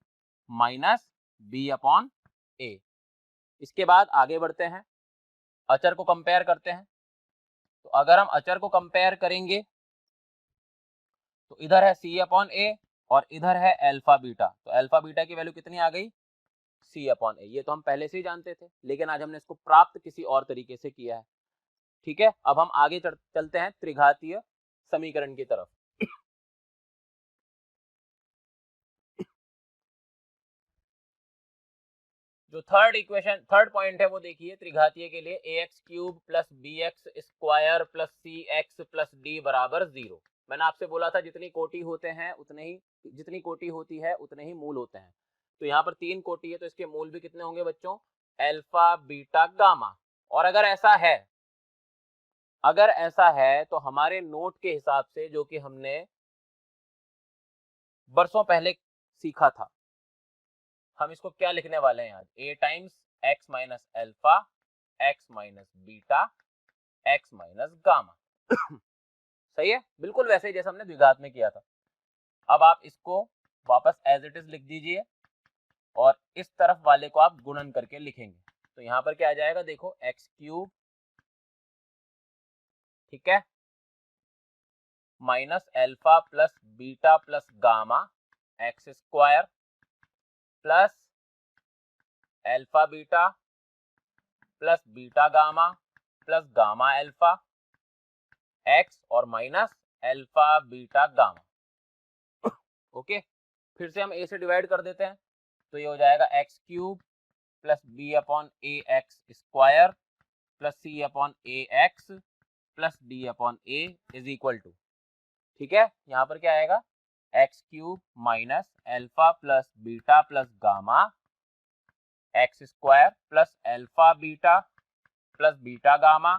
माइनस b अपॉन ए। इसके बाद आगे बढ़ते हैं, अचर को कंपेयर करते हैं। तो अगर हम अचर को कंपेयर करेंगे तो इधर है c अपॉन ए और इधर है अल्फा बीटा। तो अल्फा बीटा की वैल्यू कितनी आ गई, c अपॉन ए। ये तो हम पहले से ही जानते थे, लेकिन आज हमने इसको प्राप्त किसी और तरीके से किया है, ठीक है। अब हम आगे चलते हैं त्रिघातीय समीकरण की तरफ। जो थर्ड इक्वेशन, थर्ड पॉइंट है वो देखिए, त्रिघातीय के लिए ax cube plus B X square plus सी एक्स प्लस डी बराबर 0। मैंने आपसे बोला था जितनी कोटि होते हैं उतने ही, जितनी कोटि होती है उतने ही मूल होते हैं। तो यहाँ पर 3 कोटि है, तो इसके मूल भी कितने होंगे बच्चों, अल्फा बीटा गामा। और अगर ऐसा है, अगर ऐसा है तो हमारे नोट के हिसाब से, जो कि हमने बरसों पहले सीखा था, हम इसको क्या लिखने वाले हैं आज, a times x minus alpha x minus beta x minus gamma. सही है, बिल्कुल वैसे ही जैसे हमने द्विघात में किया था। अब आप इसको वापस एज इट इज लिख दीजिए और इस तरफ वाले को आप गुणन करके लिखेंगे। तो यहां पर क्या आ जाएगा, देखो एक्स क्यूब, ठीक है, minus alpha plus beta plus gamma x square plus alpha beta plus beta gamma plus gamma alpha X और minus alpha beta gamma. Okay, फिर से हम a से डिवाइड कर देते हैं, तो ये हो जाएगा x cube plus b upon a x square plus c upon a x plus d upon a is equal to, ठीक है, यहाँ पर क्या आएगा, x cube minus alpha plus beta plus gamma x square plus alpha beta plus beta gamma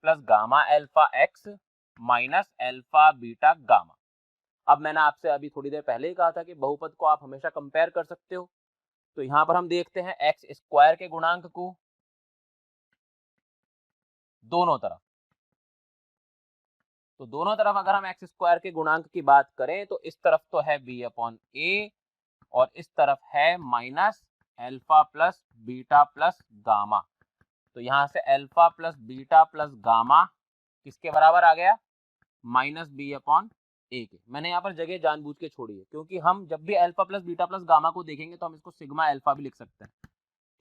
plus gamma alpha x minus alpha beta gamma. अब मैंने आपसे अभी थोड़ी देर पहले ही कहा था कि बहुपद को आप हमेशा कंपेयर कर सकते हो। तो यहां पर हम देखते हैं एक्स स्क्वायर के गुणांक को दोनों तरफ, तो दोनों तरफ अगर हम एक्स स्क्वायर के गुणांक की बात करें तो इस तरफ तो है b अपॉन ए और इस तरफ है minus alpha plus beta plus gamma. तो यहां से alpha plus beta plus gamma किसके बराबर आ गया, माइनस बी अपॉन ए के। मैंने यहाँ पर जगह जानबूझ के छोड़ी है, क्योंकि हम जब भी alpha plus beta plus gamma को देखेंगे तो हम इसको सिग्मा अल्फा भी लिख सकते हैं,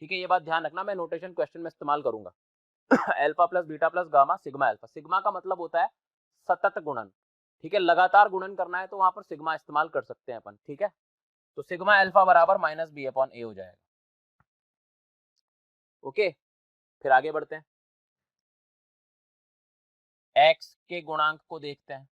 ठीक है। ये बात ध्यान रखना, मैं नोटेशन क्वेश्चन में इस्तेमाल करूंगा। Alpha plus beta plus gamma sigma alpha, sigma का मतलब होता है सतत गुणन, ठीक है, लगातार गुणन करना है तो वहां पर सिग्मा इस्तेमाल कर सकते हैं अपन, ठीक है। तो सिग्मा अल्फा बराबर माइनस बी अपॉन ए हो जाएगा। ओके, फिर आगे बढ़ते हैं, एक्स के गुणांक को देखते हैं।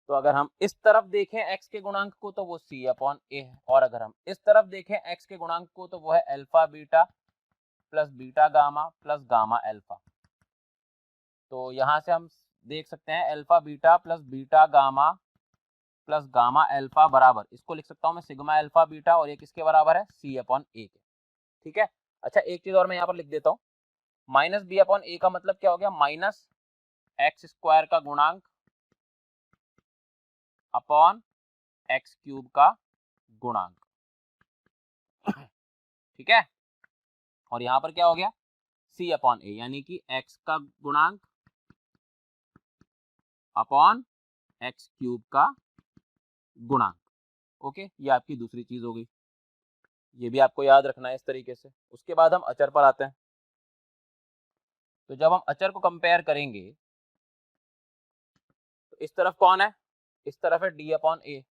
तो अगर हम इस तरफ देखें x के गुणांक को तो वो c अपॉन ए है, और अगर हम इस तरफ देखें x के गुणांक को तो वो है alpha beta plus beta gamma plus gamma alpha. तो यहां से हम देख सकते हैं alpha beta plus beta gamma plus gamma alpha बराबर, इसको लिख सकता हूं मैं सिग्मा अल्फा बीटा, और ये किसके बराबर है, c अपॉन ए के, ठीक है। अच्छा, एक चीज और मैं यहाँ पर लिख देता हूँ, माइनस बी अपॉन ए का मतलब क्या हो गया, माइनस एक्स स्क्वायर का गुणांक अपॉन एक्स क्यूब का गुणांक, ठीक है। और यहां पर क्या हो गया, सी अपॉन ए, यानी कि एक्स का गुणांक अपॉन एक्स क्यूब का गुणांक। ओके, ये आपकी दूसरी चीज हो गई, ये भी आपको याद रखना है इस तरीके से। उसके बाद हम अचर पर आते हैं। तो जब हम अचर को कंपेयर करेंगे तो इस तरफ कौन है, इस तरफ है डी अपॉन ए,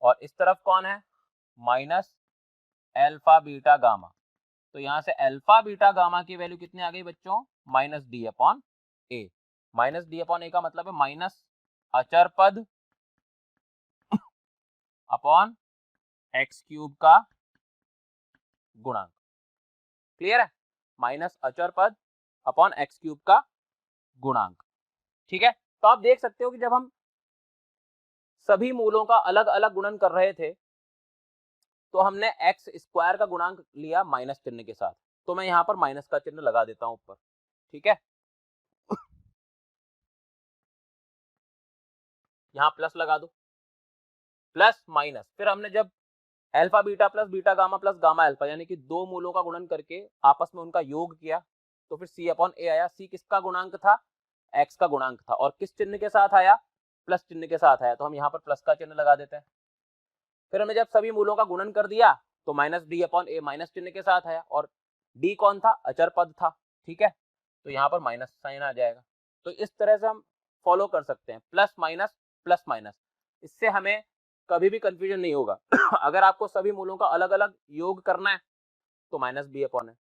और इस तरफ कौन है, माइनस एल्फा बीटा गामा। तो यहां से अल्फा बीटा गामा की वैल्यू कितनी आ गई बच्चों, माइनस डी अपॉन ए। माइनस डी अपॉन ए का मतलब है माइनस अचर पद अपॉन एक्स क्यूब का गुणांक। क्लियर है, माइनस अचर पद अपॉन एक्स क्यूब का गुणांक, ठीक है। तो आप देख सकते हो कि जब हम सभी मूलों का अलग अलग गुणन कर रहे थे तो हमने एक्स स्क्वायर का गुणांक लिया माइनस चिन्ह के साथ, तो मैं यहां पर माइनस का चिन्ह लगा देता हूं ऊपर, ठीक है। यहां प्लस लगा दो, प्लस माइनस, फिर हमने जब alpha beta plus beta gamma plus gamma alpha यानी कि दो मूलों का गुणन करके आपस में उनका योग किया तो फिर सी अपॉन ए आया। सी किसका गुणांक था, एक्स का गुणांक था, और किस चिन्ह के साथ आया, प्लस चिन्ह के साथ आया, तो हम यहाँ पर प्लस का चिन्ह लगा देते हैं। फिर हमने जब सभी मूलों का गुणन कर दिया तो माइनस डी अपॉन ए माइनस चिन्ह के साथ आया, और डी कौन था, अचर पद था, ठीक है, तो यहाँ पर माइनस साइन आ जाएगा। तो इस तरह से हम फॉलो कर सकते हैं, प्लस माइनस, इससे हमें कभी भी कंफ्यूजन नहीं होगा। अगर आपको सभी मूलों का अलग अलग योग करना है तो माइनस बी अपॉन है,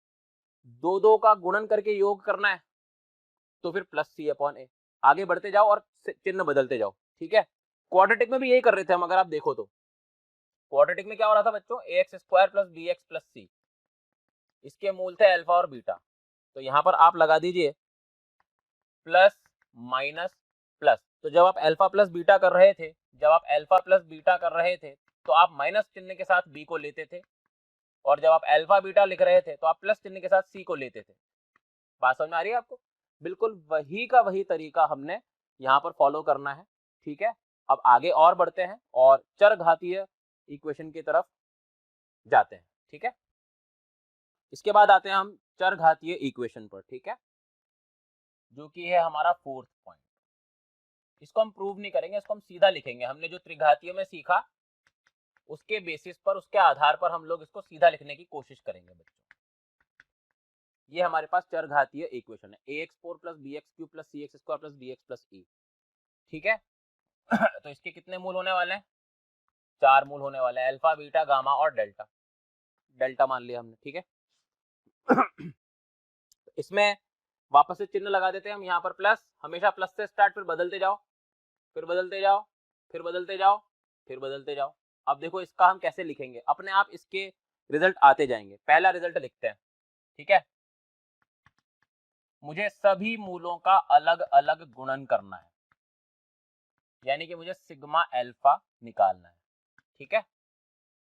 दो दो का गुणन करके योग करना है तो फिर प्लस सी अपॉन ए। आगे बढ़ते जाओ और चिन्ह बदलते जाओ, ठीक है। क्वाड्रेटिक में भी यही कर रहे थे हम, अगर आप देखो तो क्वाड्रेटिक में क्या हो रहा था बच्चों, A x square plus B x plus C, इसके मूल थे अल्फा और बीटा, तो यहां पर आप लगा दीजिए प्लस माइनस प्लस। तो जब आप अल्फा प्लस बीटा कर रहे थे, जब आप अल्फा प्लस बीटा कर रहे थे तो आप माइनस चिन्ह के साथ बी को लेते थे, और जब आप अल्फा बीटा लिख रहे थे तो आप प्लस चिन्ह के साथ सी को लेते थे। बात समझ में आ रही है आपको, बिल्कुल वही का वही तरीका हमने यहाँ पर फॉलो करना है, ठीक है। अब आगे और बढ़ते हैं और चर घातीय इक्वेशन की तरफ जाते हैं, ठीक है। इसके बाद आते हैं हम चर घातीय इक्वेशन पर, ठीक है, जो कि है हमारा फोर्थ पॉइंट। इसको हम प्रूव नहीं करेंगे, इसको हम सीधा लिखेंगे। हमने जो त्रिघातीय में सीखा उसके बेसिस पर, उसके आधार पर हम लोग इसको सीधा लिखने की कोशिश करेंगे बच्चों। ये हमारे पास चर घातीय इक्वेशन है, ax4 plus B X cube plus सी X square plus D X plus E, ठीक है। तो इसके कितने मूल होने वाले हैं, 4 मूल होने वाले हैं, अल्फा बीटा गामा और डेल्टा, डेल्टा मान लिया हमने, ठीक है। इसमें वापस से चिन्ह लगा देते हैं हम यहाँ पर प्लस, हमेशा प्लस से स्टार्ट, फिर बदलते जाओ, फिर बदलते जाओ, फिर बदलते जाओ, फिर बदलते जाओ। अब देखो इसका हम कैसे लिखेंगे, अपने आप इसके रिजल्ट आते जाएंगे। पहला रिजल्ट लिखते हैं, ठीक है, मुझे सभी मूलों का अलग अलग गुणन करना है, यानी कि मुझे सिग्मा अल्फा निकालना है, ठीक है।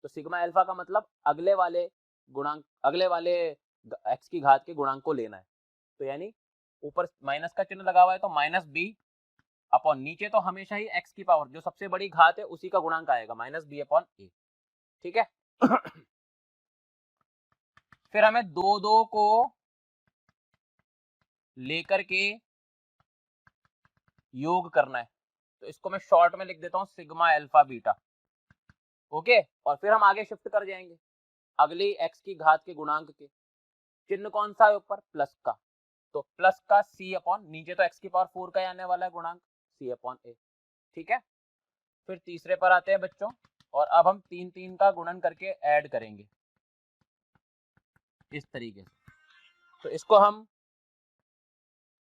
तो सिग्मा अल्फा का मतलब अगले वाले गुणांक, अगले वाले एक्स की घात के गुणांक को लेना है। तो यानी ऊपर माइनस का चिन्ह लगा हुआ है तो माइनस बी अपॉन, नीचे तो हमेशा ही एक्स की पावर जो सबसे बड़ी घात है उसी का गुणांक आएगा, माइनस बी अपॉन ए, ठीक है। फिर हमें दो दो को लेकर के योग करना है, तो इसको मैं शॉर्ट में लिख देता हूं सिग्मा अल्फा बीटा, ओके। और फिर हम आगे शिफ्ट कर जाएंगे अगली एक्स की घात के गुणांक के, चिन्ह कौन सा है ऊपर, प्लस का, तो प्लस का सी अपॉन, नीचे तो एक्स की पावर 4 का ही आने वाला है गुणांक, सी अपॉन ए, ठीक है। फिर तीसरे पर आते हैं बच्चों, और अब हम 3 3 का गुणन करके ऐड करेंगे इस तरीके से। तो इसको हम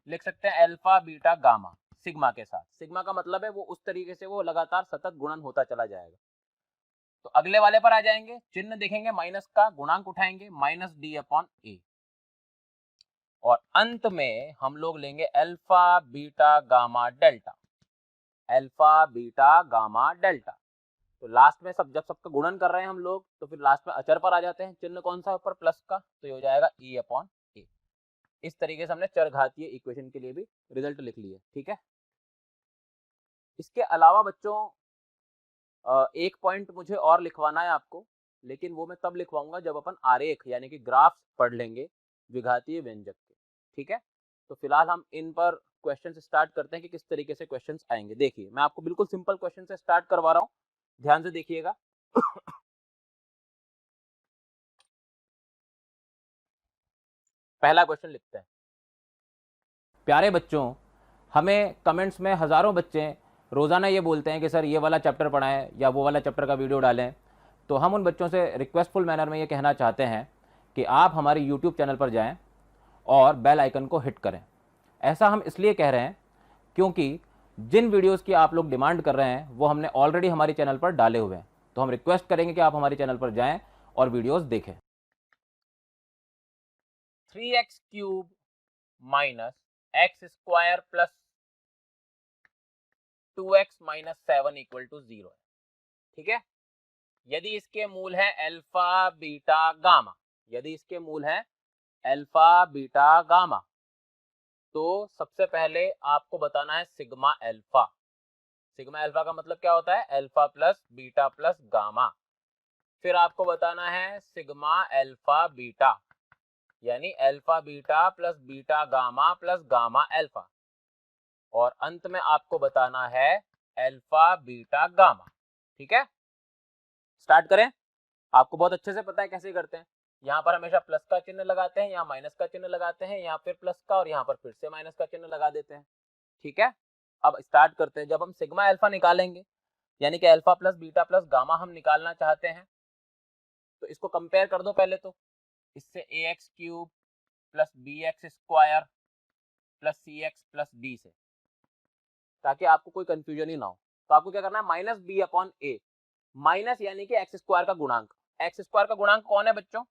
लिख सकते हैं अल्फा बीटा गामा सिग्मा के साथ। सिग्मा का मतलब है वो उस तरीके से वो लगातार सतत गुणन होता चला जाएगा। तो अगले वाले पर आ जाएंगे, चिन्ह देखेंगे माइनस का, गुणांक उठाएंगे माइनस डी अपॉन ए, और अंत में हम लोग लेंगे alpha beta gamma delta, alpha beta gamma delta. तो लास्ट में सब जब सबका गुणन कर रहे हैं हम लोग तो फिर लास्ट में अचर पर आ जाते हैं, चिन्ह कौन सा ऊपर, प्लस का, तो ये हो जाएगा ई अपॉन ए, इस तरीके से हमने चरघातीय इक्वेशन के लिए भी रिजल्ट लिख लिए, ठीक है। इसके अलावा बच्चों एक पॉइंट मुझे और लिखवाना है आपको, लेकिन वो मैं तब लिखवाऊंगा जब अपन आरेख यानी कि ग्राफ पढ़ लेंगे विघातीय व्यंजक के, ठीक है। तो फिलहाल हम इन पर क्वेश्चन स्टार्ट करते हैं कि किस तरीके से क्वेश्चंस आएंगे। देखिए मैं आपको बिल्कुल सिंपल क्वेश्चन से स्टार्ट करवा रहा हूँ, ध्यान से देखिएगा। पहला क्वेश्चन लिखते हैं। प्यारे बच्चों, हमें कमेंट्स में हज़ारों बच्चे रोज़ाना ये बोलते हैं कि सर ये वाला चैप्टर पढ़ाएं या वो वाला चैप्टर का वीडियो डालें। तो हम उन बच्चों से रिक्वेस्टफुल मैनर में ये कहना चाहते हैं कि आप हमारे यूट्यूब चैनल पर जाएं और बेल आइकन को हिट करें। ऐसा हम इसलिए कह रहे हैं क्योंकि जिन वीडियोस की आप लोग डिमांड कर रहे हैं वो हमने ऑलरेडी हमारे चैनल पर डाले हुए हैं। तो हम रिक्वेस्ट करेंगे कि आप हमारे चैनल पर जाएं और वीडियोस देखें। 3x cube minus x square plus 2x minus 7 equal to 0 है, ठीक है। यदि इसके मूल है अल्फा बीटा गामा, यदि इसके मूल है अल्फा बीटा गामा, तो सबसे पहले आपको बताना है सिग्मा अल्फा। सिग्मा अल्फा का मतलब क्या होता है? Alpha plus beta plus gamma. फिर आपको बताना है सिग्मा अल्फा बीटा, यानी alpha beta plus beta gamma plus gamma alpha. और अंत में आपको बताना है अल्फा बीटा गामा, ठीक है। स्टार्ट करें। आपको बहुत अच्छे से पता है कैसे करते हैं। यहाँ पर हमेशा प्लस का चिन्ह लगाते हैं, यहाँ माइनस का चिन्ह लगाते हैं, यहाँ फिर प्लस का और यहाँ पर फिर से माइनस का चिन्ह लगा देते हैं, ठीक है। अब स्टार्ट करते हैं। जब हम सिग्मा अल्फा निकालेंगे यानी कि alpha plus beta plus gamma हम निकालना चाहते हैं, तो इसको कंपेयर कर दो पहले तो इससे ax cube plus bx square plus cx plus d से, ताकि आपको कोई कंफ्यूजन ही ना हो। तो आपको क्या करना है? माइनस बी अपॉन ए, माइनस यानी कि एक्स स्क्वायर का गुणांक। एक्स स्क्वायर का गुणांक कौन है बच्चों?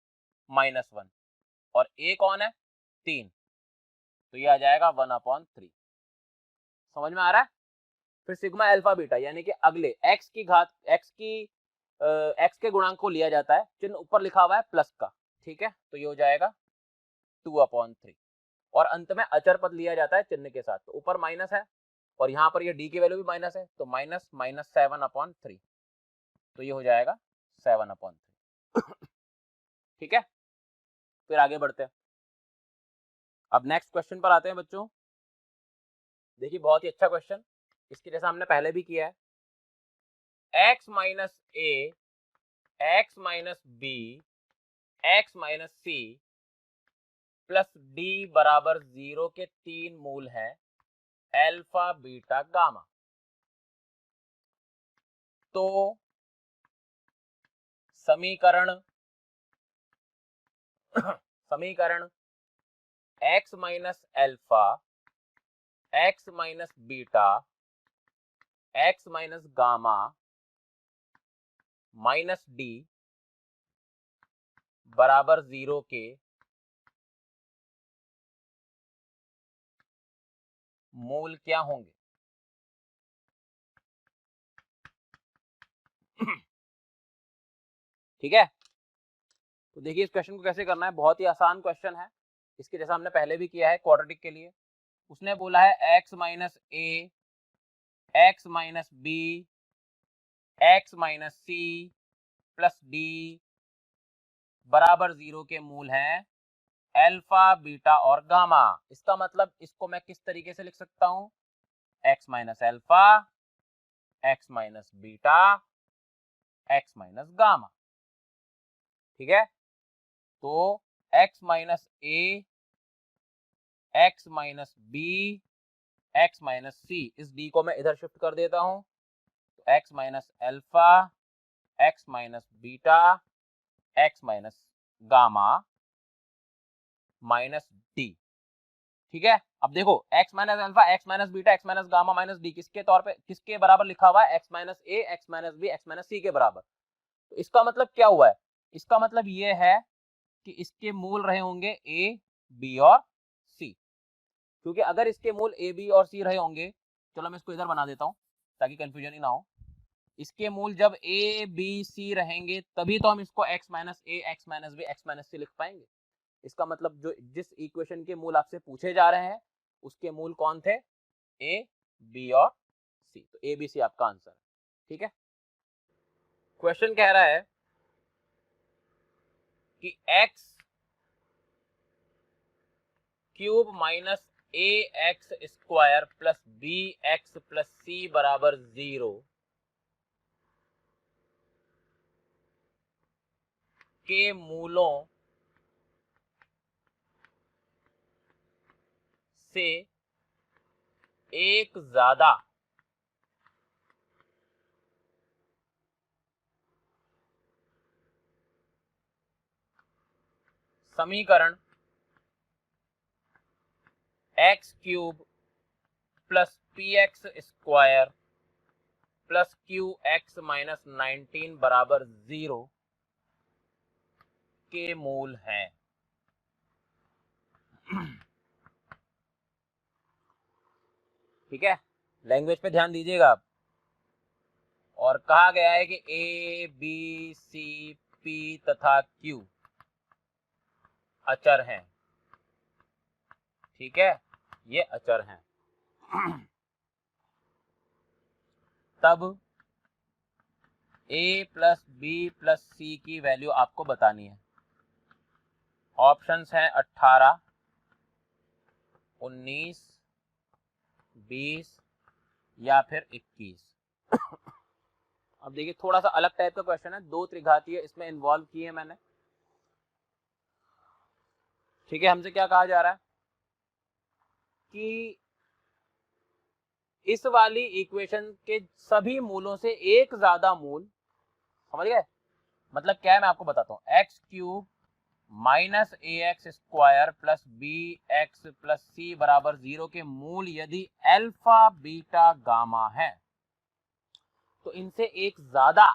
-1। और ए कौन है? 3, तो ये आ जाएगा 1/3। समझ में आ रहा है? फिर सिग्मा अल्फा बीटा यानी कि अगले x की घात x के गुणांक को लिया जाता है, चिन्ह ऊपर लिखा हुआ है प्लस का, ठीक है। तो ये हो जाएगा 2/3 और अंत में अचर पद लिया जाता है चिन्ह के साथ। तो ऊपर माइनस है और यहाँ पर ये d की वैल्यू भी माइनस है, तो माइनस माइनस 7/3, तो ये हो जाएगा 7/3, ठीक है। फिर आगे बढ़ते हैं। अब नेक्स्ट क्वेश्चन पर आते हैं बच्चों। देखिए बहुत ही अच्छा क्वेश्चन, इसके जैसा हमने पहले भी किया है। x माइनस ए X minus B X minus सी प्लस डी बराबर 0 के 3 मूल हैं अल्फा बीटा गामा। तो समीकरण x minus alpha x minus beta x minus gamma minus D बराबर 0 के मूल क्या होंगे? ठीक है। तो देखिए इस क्वेश्चन को कैसे करना है, बहुत ही आसान क्वेश्चन है। इसके जैसा हमने पहले भी किया है क्वाड्रेटिक के लिए। उसने बोला है x माइनस ए X minus B X minus सी प्लस डी बराबर 0 के मूल हैं अल्फा बीटा और गामा। इसका मतलब इसको मैं किस तरीके से लिख सकता हूं? x minus alpha x minus beta X minus gamma, ठीक है। तो x माइनस ए X minus B X minus C, इस d को मैं इधर शिफ्ट कर देता हूं, तो x minus alpha x minus beta X minus gamma minus D, ठीक है। अब देखो x minus alpha x minus beta X minus gamma minus D किसके तौर पे, किसके बराबर लिखा हुआ है? x माइनस ए X minus B X minus C के बराबर। तो इसका मतलब क्या हुआ है? इसका मतलब ये है कि इसके मूल रहे होंगे a b और c, क्योंकि अगर इसके मूल a b और c रहे होंगे, चलो मैं इसको इधर बना देता हूं ताकि कंफ्यूजन ही ना हो। इसके मूल जब a b c रहेंगे तभी तो हम इसको x माइनस ए X minus B X minus C लिख पाएंगे। इसका मतलब जो जिस इक्वेशन के मूल आपसे पूछे जा रहे हैं उसके मूल कौन थे, ए, बी और सी। तो ए बी सी आपका आंसर है। ठीक है, क्वेश्चन कह रहा है कि एक्स क्यूब माइनस ए x square plus B x plus सी बराबर 0 के मूलों से एक ज्यादा समीकरण X cube plus P X square plus Q x minus 19 बराबर 0 के मूल हैं। ठीक है, लैंग्वेज पे ध्यान दीजिएगा आप। और कहा गया है कि ए बी सी पी तथा क्यू अचर हैं। ठीक है, ये अचर हैं। तब ए प्लस बी प्लस सी की वैल्यू आपको बतानी है। ऑप्शंस हैं 18, 19, 20 या फिर 21। अब देखिए थोड़ा सा अलग टाइप का क्वेश्चन है, दो त्रिघातीय इसमें इन्वॉल्व किए हैं मैंने। ठीक है, हमसे क्या कहा जा रहा है कि इस वाली इक्वेशन के सभी मूलों से एक ज्यादा मूल, समझ गए? मतलब क्या है मैं आपको बताता हूं। एक्स क्यूब माइनस ए x square plus B x plus सी बराबर 0 के मूल यदि अल्फा बीटा गामा है तो इनसे एक ज्यादा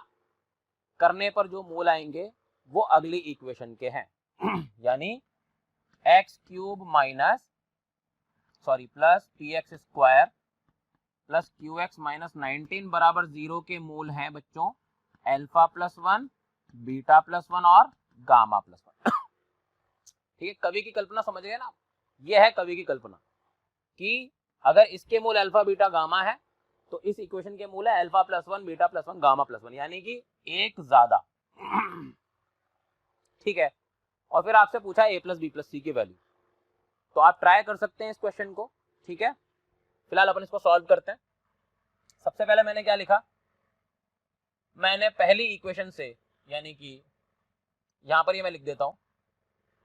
करने पर जो मूल आएंगे वो अगली इक्वेशन के हैं। यानी x cube minus plus P X square plus Q x minus 19 बराबर 0 के मूल हैं बच्चों अल्फा प्लस 1, बीटा प्लस 1 और गामा प्लस 1। ठीक है, कवि की कल्पना समझ गए ना? ये है कवि की कल्पना कि अगर इसके मूल अल्फा बीटा गामा है तो इस इक्वेशन के मूल है alpha plus 1, beta plus 1, gamma plus 1, यानी कि एक ज्यादा। ठीक है, और फिर आपसे पूछा ए प्लस बी प्लस सी की वैल्यू, तो आप ट्राई कर सकते हैं इस क्वेश्चन को। ठीक है, फिलहाल अपन इसको सॉल्व करते हैं। सबसे पहले मैंने क्या लिखा, मैंने पहली इक्वेशन से, यानी कि यहां पर ये मैं लिख देता हूं,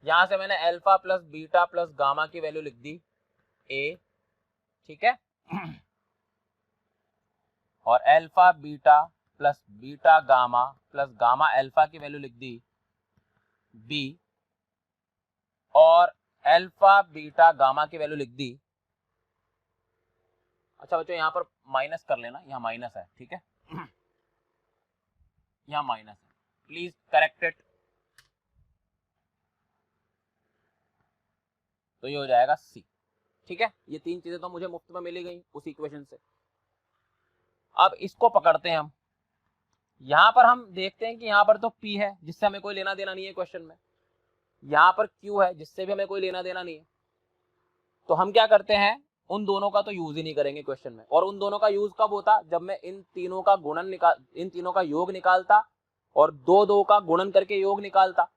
यहां से मैंने alpha plus beta plus gamma की वैल्यू लिख दी ए। ठीक है, और alpha beta plus beta gamma plus gamma alpha की वैल्यू लिख दी बी, और अल्फा बीटा गामा की वैल्यू लिख दी। अच्छा बच्चों यहां पर माइनस कर लेना, यहां माइनस है। ठीक है, यहां माइनस है, प्लीज करेक्ट इट। तो ये हो जाएगा सी। ठीक है, ये तीन चीजें तो मुझे मुफ्त में मिली गई उस इक्वेशन से। अब इसको पकड़ते हैं हम। यहां पर हम देखते हैं कि यहां पर तो P है जिससे हमें कोई लेना देना नहीं है क्वेश्चन में, यहां पर Q है जिससे भी हमें कोई लेना देना नहीं है। तो हम क्या करते हैं, उन दोनों का तो यूज ही नहीं करेंगे क्वेश्चन में। और उन दोनों का यूज कब होता, जब मैं इन तीनों का गुणन इन तीनों का योग निकालता और दो दो का गुणन करके योग निकालता,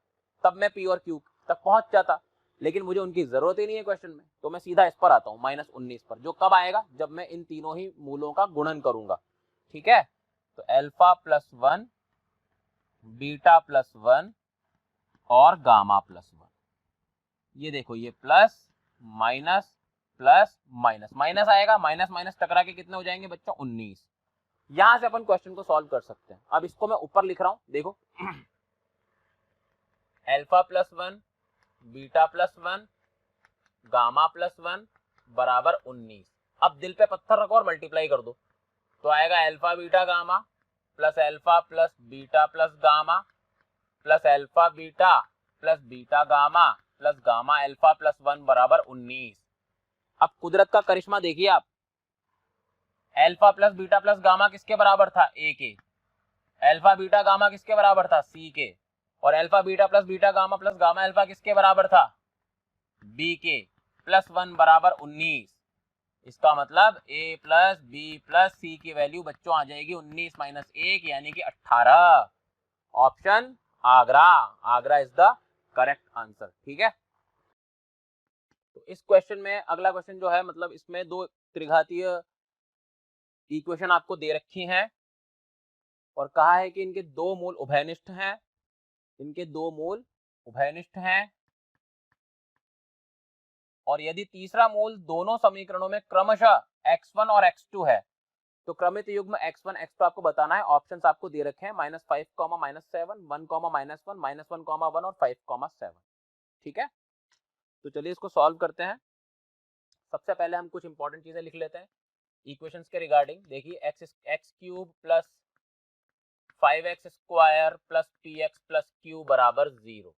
तब मैं P और Q तक पहुंच जाता। लेकिन मुझे उनकी जरूरत ही नहीं है क्वेश्चन में, तो मैं सीधा इस पर आता हूं -19 पर, जो कब आएगा, जब मैं इन तीनों ही मूलों का गुणन करूंगा। ठीक है, तो अल्फा प्लस 1, बीटा प्लस 1 और गामा प्लस 1। ये देखो, ये plus minus plus minus minus आएगा, माइनस माइनस टकरा के कितने हो जाएंगे बच्चों, 19। यहां से अपन क्वेश्चन को सॉल्व कर सकते हैं। अब इसको मैं ऊपर लिख रहा हूं, देखो alpha plus 1, beta plus 1, gamma plus 1 बराबर 19। अब दिल पे पत्थर रखो और मल्टीप्लाई कर दो, तो आएगा alpha beta gamma plus alpha plus beta plus gamma plus alpha beta plus beta gamma plus gamma alpha plus 1 बराबर 19। अब कुदरत का करिश्मा देखिए आप, alpha plus beta plus gamma किसके बराबर था, ए के। अल्फा बीटा गामा किसके बराबर था, सी के। और alpha beta plus beta gamma plus gamma alpha किसके बराबर था, बी के प्लस 1 बराबर 19। इसका मतलब ए प्लस बी प्लस सी की वैल्यू बच्चों आ जाएगी 19 माइनस 1 यानी कि 18। Option Agra, Agra is the correct answer. ठीक है, तो इस क्वेश्चन में अगला क्वेश्चन जो है, मतलब इसमें दो त्रिघातीय इक्वेशन आपको दे रखी हैं और कहा है कि इनके दो मूल उभयनिष्ठ हैं, इनके दो मूल उभयनिष्ठ हैं और यदि तीसरा मूल दोनों समीकरणों में क्रमशः x1 और x2 है तो क्रमित युग्म x1 x2 आपको बताना है। ऑप्शंस आपको दे रखे हैं -5, -7, 1, -1, -1, 1 और 5, 7। ठीक है, तो चलिए इसको सॉल्व करते हैं। सबसे पहले हम कुछ इंपॉर्टेंट चीजें लिख लेते हैं इक्वेशंस के रिगार्डिंग। देखिए x cube plus 5x square plus P x plus Q बराबर 0।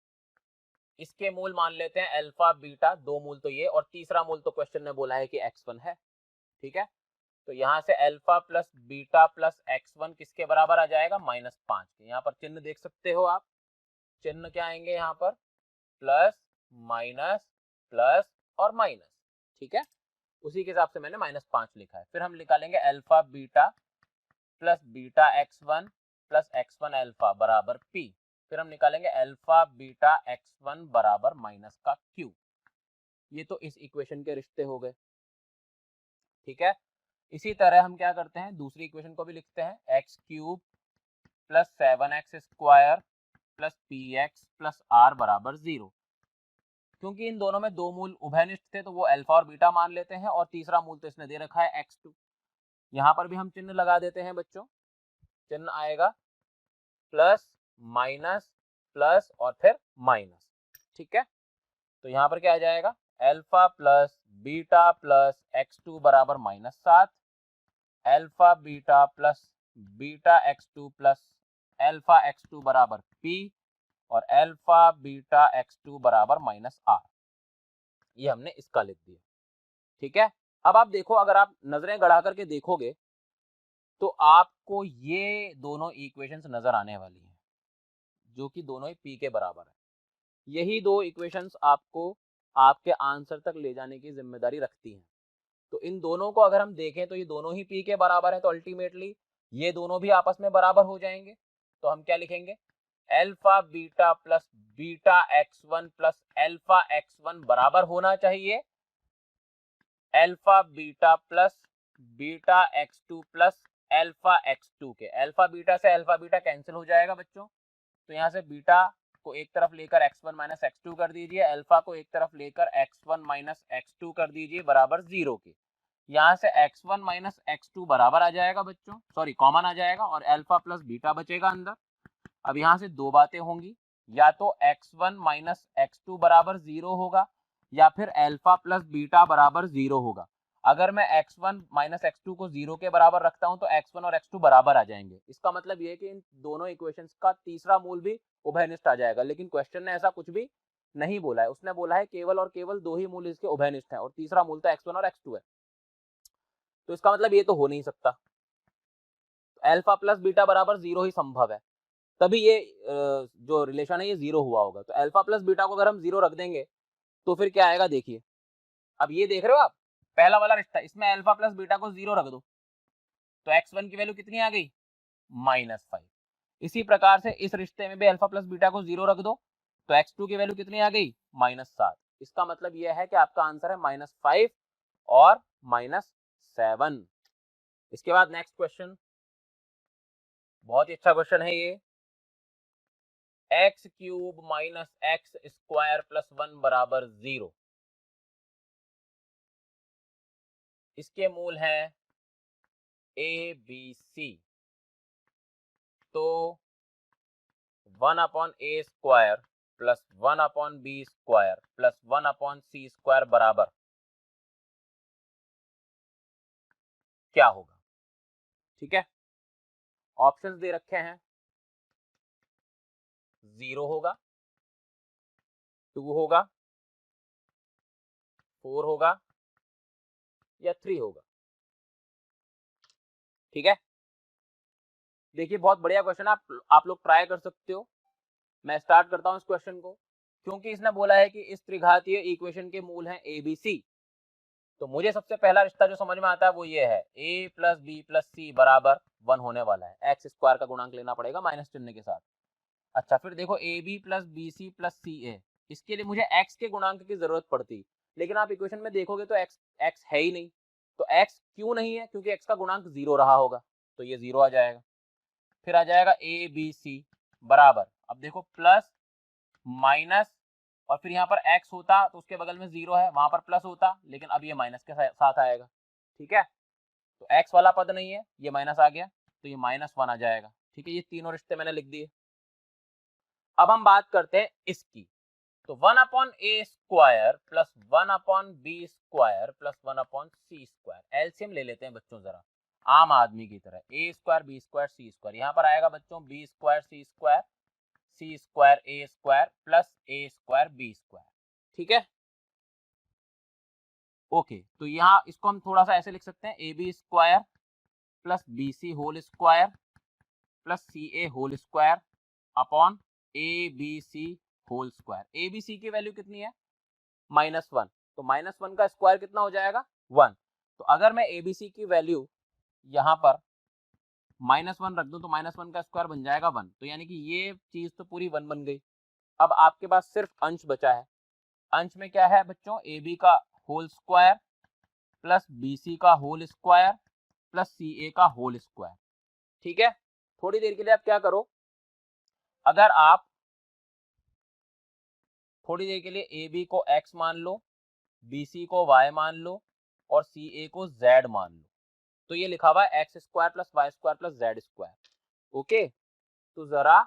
इसके मूल मान लेते हैं अल्फा बीटा, दो मूल तो ये और तीसरा मूल तो क्वेश्चन में बोला है कि x1 है। ठीक है, तो यहाँ से alpha plus beta plus x1 किसके बराबर आ जाएगा, -5 के। यहाँ पर चिन्ह देख सकते हो आप, चिन्ह क्या आएंगे यहाँ पर, प्लस माइनस प्लस और माइनस। ठीक है, उसी के हिसाब से मैंने -5 लिखा है। फिर हम निकालेंगे alpha beta plus beta x1 plus x1 alpha बराबर p। फिर हम निकालेंगे अल्फा बीटा x1 बराबर माइनस का q। ये तो इस इक्वेशन के रिश्ते हो गए। ठीक है, इसी तरह हम क्या करते हैं, दूसरी इक्वेशन को भी लिखते हैं, x cube plus 7x square plus P x plus r बराबर 0। क्योंकि इन दोनों में दो मूल उभयनिष्ठ थे तो वो अल्फा और बीटा मान लेते हैं और तीसरा मूल तो इसने दे रखा है x2। यहाँ पर भी हम चिन्ह लगा देते हैं बच्चों, चिन्ह आएगा प्लस माइनस प्लस और फिर माइनस। ठीक है, तो यहाँ पर क्या आ जाएगा, alpha plus beta plus x2 बराबर -7, alpha beta plus beta x2 plus alpha x2 बराबर p और अल्फा बीटा x2 बराबर -r। ये हमने इसका लिख दिया। ठीक है, अब आप देखो, अगर आप नजरें गड़ा करके देखोगे तो आपको ये दोनों इक्वेशंस नजर आने वाली हैं जो कि दोनों ही p के बराबर है। यही दो इक्वेशंस आपको आपके आंसर तक ले जाने की जिम्मेदारी रखती हैं। तो इन दोनों को अगर हम देखें तो ये दोनों ही p के बराबर है, तो अल्टीमेटली ये दोनों भी आपस में बराबर हो जाएंगे। तो हम क्या लिखेंगे, alpha beta plus beta x1 plus alpha x1 बराबर होना चाहिए alpha beta plus beta x2 plus alpha x2 के। अल्फा बीटा से अल्फा बीटा कैंसिल हो जाएगा बच्चों, तो यहाँ से बीटा को एक तरफ लेकर x1 माइनस x2 कर दीजिए, अल्फा को एक तरफ लेकर x1 माइनस x2 कर दीजिए बराबर 0 के। यहाँ से x1 माइनस x2 बराबर आ जाएगा बच्चों, सॉरी कॉमन आ जाएगा और अल्फा प्लस बीटा बचेगा अंदर। अब यहाँ से दो बातें होंगी, या तो x1 माइनस x2 बराबर 0 होगा या फिर अल्फा प्लस बीटा बराबर 0 होगा। अगर मैं x1 माइनस x2 को 0 के बराबर रखता हूं तो x1 और x2 बराबर आ जाएंगे। इसका मतलब ये है कि इन दोनों इक्वेशंस का तीसरा मूल भी उभयनिष्ठ आ जाएगा, लेकिन क्वेश्चन ने ऐसा कुछ भी नहीं बोला है। उसने बोला है केवल और केवल दो ही मूल इसके उभयनिष्ठ हैं और तीसरा मूल तो x1 और x2 है। तो इसका मतलब ये तो हो नहीं सकता, अल्फा प्लस बीटा बराबर 0 ही संभव है, तभी ये जो रिलेशन है ये 0 हुआ होगा। तो अल्फा प्लस बीटा को अगर हम 0 रख देंगे तो फिर क्या आएगा, देखिए अब ये देख रहे हो आप, पहला वाला रिश्ता, इसमें अल्फा प्लस बीटा को 0 रख दो तो x1 की वैल्यू कितनी आ गई, -5। इसी प्रकार से इस रिश्ते में भी अल्फा प्लस बीटा को 0 रख दो तो x2 की वैल्यू कितनी आ गई, -7। इसका मतलब यह है कि आपका आंसर है -5 और -7। इसके बाद नेक्स्ट क्वेश्चन, बहुत ही अच्छा क्वेश्चन है ये, x cube minus x square plus 1 बराबर 0। इसके मूल हैं ए बी सी। तो 1 upon a square plus 1 upon b square plus 1 upon c square बराबर क्या होगा। ठीक है, ऑप्शंस दे रखे हैं, 0 होगा, 2 होगा, 4 होगा या 3 होगा। ठीक है, देखिए बहुत बढ़िया क्वेश्चन है, आप लोग ट्राई कर सकते हो। मैं स्टार्ट करता हूं इस क्वेश्चन को। क्योंकि इसने बोला है कि इस त्रिघातीय इक्वेशन के मूल हैं ए बी सी, तो मुझे सबसे पहला रिश्ता जो समझ में आता है वो ये है, a प्लस बी प्लस सी बराबर 1 होने वाला है। एक्स स्क्वायर का गुणांक लेना पड़ेगा माइनस चिन्ह के साथ। अच्छा, फिर देखो a b plus b c plus c a, इसके लिए मुझे एक्स के गुणांक की जरूरत पड़ती, लेकिन आप इक्वेशन में देखोगे तो एक्स एक्स है ही नहीं। तो एक्स क्यों नहीं है? क्योंकि एक्स का गुणांक 0 रहा होगा, तो ये 0 आ जाएगा। फिर आ जाएगा ए बी सी बराबर, अब देखो प्लस माइनस, और फिर यहाँ पर x होता तो उसके बगल में 0 है, वहां पर प्लस होता, लेकिन अब ये माइनस के साथ आएगा। ठीक है, तो x वाला पद नहीं है, ये माइनस आ गया, तो ये -1 आ जाएगा। ठीक है, ये तीनों रिश्ते मैंने लिख दिए। अब हम बात करते हैं इसकी, तो 1/a² plus 1/b² plus 1/c², LCM ले लेते हैं बच्चों जरा आम आदमी की तरह। a² b² c², यहाँ पर आएगा बच्चों b² c² c² a² plus a² b²। ठीक है, ओके, तो यहाँ इसको हम थोड़ा सा ऐसे लिख सकते हैं, ab² plus bc whole square plus ca whole square upon abc whole square. abc की वैल्यू कितनी है? -1, तो -1 का स्क्वायर कितना हो जाएगा? 1। तो अगर मैं abc की वैल्यू यहाँ पर -1 रख दूं तो -1 का स्क्वायर बन जाएगा 1, तो यानी कि ये चीज तो पूरी 1 बन गई। अब आपके पास सिर्फ अंश बचा है। अंश में क्या है बच्चों? ए बी का whole square plus b c का whole square plus c a का होल स्क्वायर। ठीक है, थोड़ी देर के लिए आप क्या करो, अगर आप थोड़ी देर के लिए ए बी को x मान लो, बी सी को y मान लो और सी ए को z मान लो, तो ये लिखा हुआ है x² plus y² plus z²। Okay, तो जरा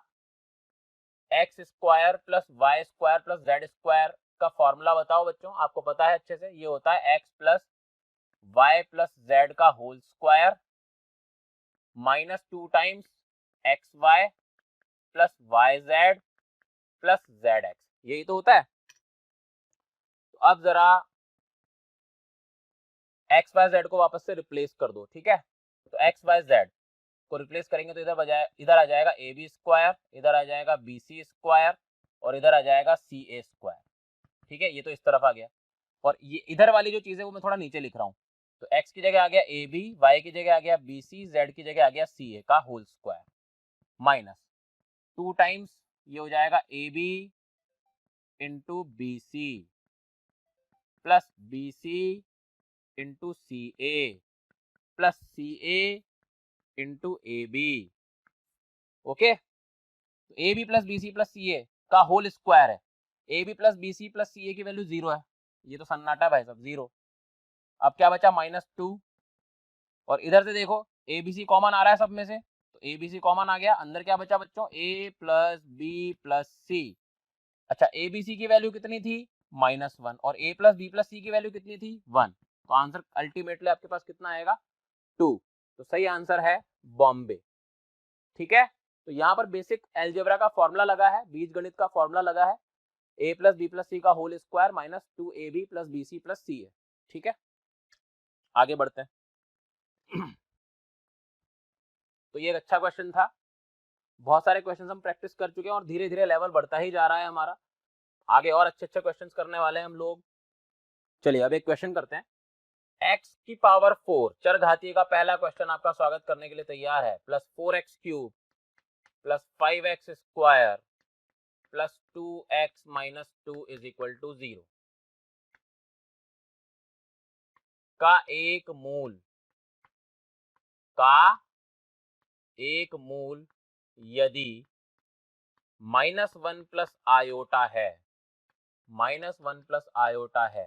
x² plus y² plus z² का फॉर्मूला बताओ बच्चों, आपको पता है अच्छे से, ये होता है x plus y plus z का whole square -2 times xy plus yz plus zx, यही तो होता है। तो अब जरा x y z को वापस से रिप्लेस कर दो। ठीक है, तो x y z को रिप्लेस करेंगे तो इधर आ जाएगा ab², इधर आ जाएगा bc² और इधर आ जाएगा ca²। ठीक है, ये तो इस तरफ आ गया, और ये इधर वाली जो चीज है वो मैं थोड़ा नीचे लिख रहा हूँ। तो x की जगह आ गया ab, y की जगह आ गया bc, z की जगह आ गया ca का होल स्क्वायर -2 टाइम्स ये हो जाएगा ab into b c plus b c into c a plus c a into a b. Okay, तो a b plus b c plus c a का whole square है। ए b plus b c plus c a की value 0 है, ये तो सन्नाटा भाई साहब 0। अब क्या बचा? -2, और इधर से देखो ए बी सी कॉमन आ रहा है सब में से, तो ए बी सी कॉमन आ गया, अंदर क्या बचा बच्चों? ए प्लस बी प्लस सी। अच्छा, ए बी सी की वैल्यू कितनी थी? -1, और ए प्लस बी प्लस सी की वैल्यू कितनी थी? 1, तो आंसर अल्टीमेटली आपके पास कितना आएगा? 2। तो सही आंसर है बॉम्बे। ठीक है, तो यहाँ पर बेसिक एलजेब्रा का फॉर्मूला लगा है, बीज गणित का फॉर्मूला लगा है, a plus b plus c का whole square -2ab plus b c plus c है। ठीक है, आगे बढ़ते हैं। तो ये एक अच्छा क्वेश्चन था, बहुत सारे क्वेश्चन हम प्रैक्टिस कर चुके हैं और धीरे धीरे लेवल बढ़ता ही जा रहा है हमारा, आगे और अच्छे अच्छे क्वेश्चन करने वाले हैं हम लोग। चलिए अब एक क्वेश्चन करते हैं। x की पावर 4 चरघातीय का पहला क्वेश्चन आपका स्वागत करने के लिए तैयार है। Plus 4x³ plus 5x² plus 2x minus 2 is equal to 0 का एक मूल यदि -1 प्लस आयोटा है, -1 प्लस आयोटा है,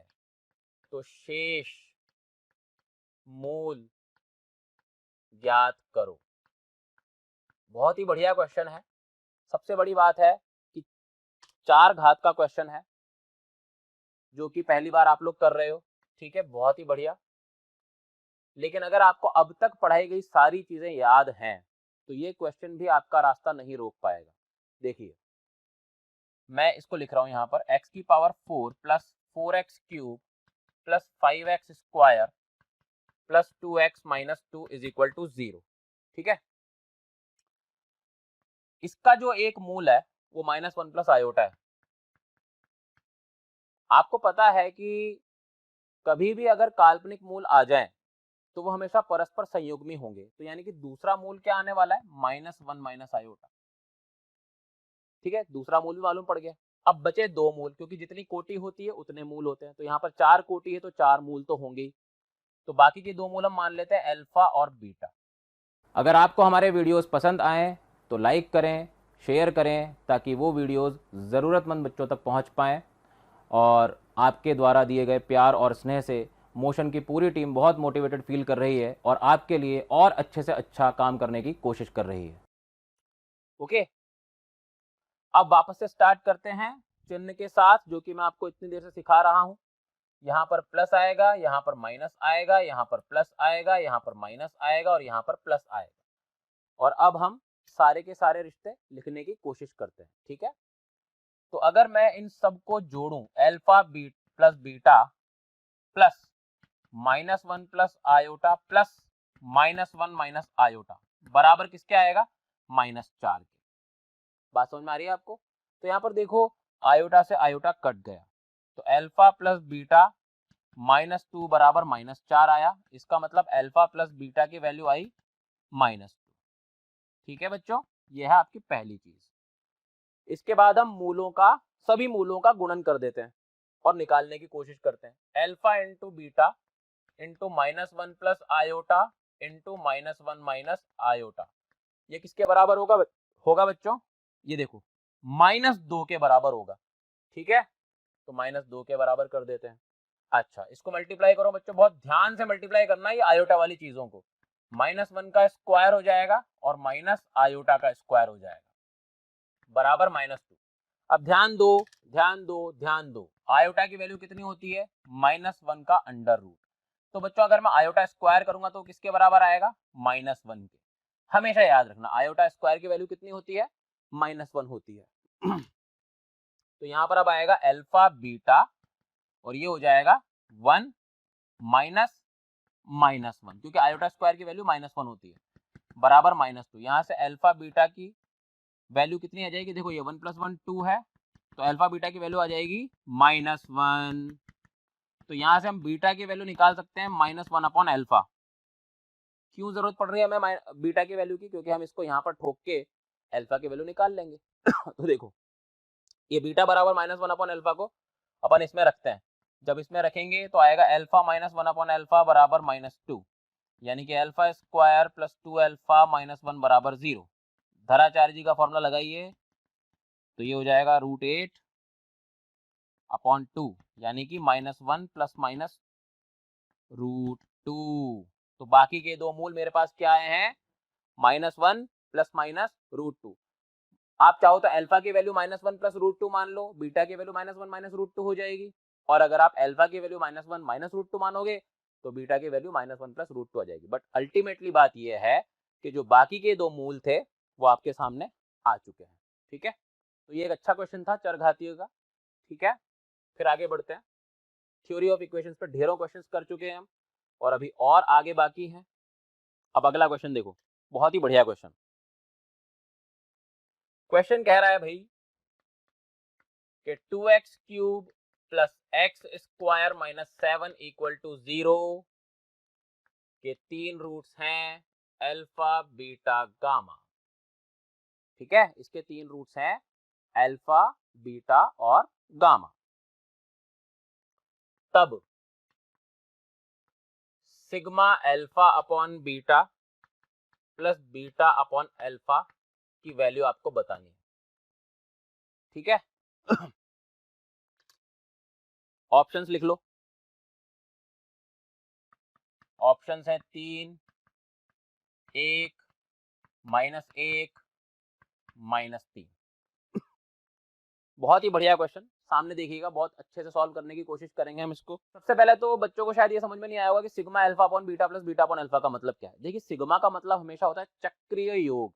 तो शेष मूल ज्ञात करो। बहुत ही बढ़िया क्वेश्चन है। सबसे बड़ी बात है कि 4 घात का क्वेश्चन है, जो कि पहली बार आप लोग कर रहे हो। ठीक है, बहुत ही बढ़िया। लेकिन अगर आपको अब तक पढ़ाई गई सारी चीजें याद हैं तो ये क्वेश्चन भी आपका रास्ता नहीं रोक पाएगा। देखिए, मैं इसको लिख रहा हूं यहाँ पर, x की power 4 plus 4x³ plus 5x² plus 2x minus 2 is equal to 0। ठीक है, इसका जो एक मूल है वो -1 प्लस आयोटा है। आपको पता है कि कभी भी अगर काल्पनिक मूल आ जाए तो वो हमेशा परस्पर संयुग्मी होंगे, तो यानी कि दूसरा मूल क्या आने वाला है, -1 माइनस आयोटा। ठीक है, दूसरा मूल भी मालूम पड़ गया। अब बचे दो मूल, क्योंकि जितनी कोटि होती है उतने मूल होते हैं, तो यहाँ पर 4 कोटि है तो 4 मूल तो होंगे ही। तो बाकी के दो मूल हम मान लेते हैं अल्फा और बीटा। अगर आपको हमारे वीडियोस पसंद आए तो लाइक करें, शेयर करें, ताकि वो वीडियोस ज़रूरतमंद बच्चों तक पहुंच पाएँ। और आपके द्वारा दिए गए प्यार और स्नेह से मोशन की पूरी टीम बहुत मोटिवेटेड फील कर रही है और आपके लिए और अच्छे से अच्छा काम करने की कोशिश कर रही है। ओके, अब वापस से स्टार्ट करते हैं चिन्ह के साथ, जो कि मैं आपको इतनी देर से सिखा रहा हूं। यहाँ पर प्लस आएगा, यहाँ पर माइनस आएगा, यहाँ पर प्लस आएगा, यहाँ पर माइनस आएगा और यहाँ पर प्लस आएगा। और अब हम सारे के सारे रिश्ते लिखने की कोशिश करते हैं। ठीक है, तो अगर मैं इन सबको जोड़ूं, alpha plus beta plus -1 plus iota plus -1 minus iota बराबर किसके आएगा, -4 के। बात समझ में आ रही है आपको? तो यहाँ पर देखो, आयोटा से आयोटा कट गया, तो अल्फा प्लस बीटा -2 बराबर -4 आया। इसका मतलब अल्फा प्लस बीटा की वैल्यू आई -2। ठीक है बच्चों, यह है आपकी पहली चीज। इसके बाद हम मूलों का, सभी मूलों का गुणन कर देते हैं और निकालने की कोशिश करते हैं। Alpha into beta into -1 plus iota into -1 minus iota, ये किसके बराबर होगा बच्चों? ये देखो, -2 के बराबर होगा। ठीक है, तो -2 के बराबर कर देते हैं। अच्छा, इसको मल्टीप्लाई करो बच्चों, बहुत ध्यान से मल्टीप्लाई करना है ये आयोटा वाली चीजों को। -1 का स्क्वायर हो जाएगा और माइनस आयोटा का स्क्वायर हो जाएगा बराबर -2। अब ध्यान दो, ध्यान दो, ध्यान दो, आयोटा की वैल्यू कितनी होती है, -1 का अंडर रूट। तो बच्चों अगर मैं आयोटा स्क्वायर करूंगा तो किसके बराबर आएगा, -1 के। हमेशा याद रखना, आयोटा स्क्वायर की वैल्यू कितनी होती है, -1 होती है। तो यहां पर अब आएगा अल्फा बीटा और ये हो जाएगा 1 माइनस -1, क्योंकि आयोटा स्क्वायर की वैल्यू -1 होती है, बराबर -2। यहां से अल्फा बीटा की वैल्यू कितनी आ जाएगी, देखो ये 1 + 1 2 है, तो अल्फा बीटा की वैल्यू आ जाएगी -1। तो यहां से हम बीटा की वैल्यू निकाल सकते हैं -1 अपॉन अल्फा। क्यों जरूरत पड़ रही है हमें बीटा की वैल्यू की, क्योंकि हम इसको यहाँ पर ठोक के अल्फा की वैल्यू निकाल लेंगे। तो देखो, ये बीटा बराबर -1 अपॉन अल्फा को अपन इसमें रखते हैं। जब इसमें रखेंगे तो आएगा अल्फा -1 अपॉन अल्फा बराबर -2, यानी कि अल्फा स्क्वायर प्लस 2 अल्फा -1 बराबर 0। धराचार्य जी का फॉर्मूला लगाइए, तो ये हो जाएगा √8 अपॉन 2, यानी कि -1 प्लस माइनस √2। तो बाकी के दो मूल मेरे पास क्या आए हैं, -1 प्लस माइनस √2। आप चाहो तो अल्फा की वैल्यू -1 प्लस √2 मान लो, बीटा की वैल्यू -1 माइनस √2 हो जाएगी। और अगर आप अल्फा की वैल्यू -1 माइनस √2 मानोगे तो बीटा की वैल्यू -1 प्लस √2 आ जाएगी। बट अल्टीमेटली बात यह है कि जो बाकी के दो मूल थे वो आपके सामने आ चुके हैं। ठीक है, तो ये एक अच्छा क्वेश्चन था चरघातियों का। ठीक है, फिर आगे बढ़ते हैं। थ्योरी ऑफ इक्वेशंस पर ढेरों क्वेश्चंस कर चुके हैं हम और अभी और आगे बाकी हैं। अब अगला क्वेश्चन देखो, बहुत ही बढ़िया क्वेश्चन। क्वेश्चन कह रहा है भाई कि 2x³ plus x² minus 7 equal to 0 के 3 रूट्स हैं अल्फा बीटा गामा। ठीक है, इसके 3 रूट्स हैं अल्फा बीटा और गामा। तब sigma alpha upon beta plus beta upon alpha की वैल्यू आपको बतानी है। ठीक है, ऑप्शंस लिख लो। ऑप्शंस हैं 3, 1, -1, -3। बहुत ही बढ़िया क्वेश्चन, सामने देखिएगा, बहुत अच्छे से सॉल्व करने की कोशिश करेंगे हम इसको। सबसे पहले तो बच्चों को शायद ये समझ में नहीं आया होगा कि sigma alpha upon beta plus beta upon alpha का मतलब क्या है। देखिए, सिग्मा का मतलब हमेशा होता है चक्रीय योग,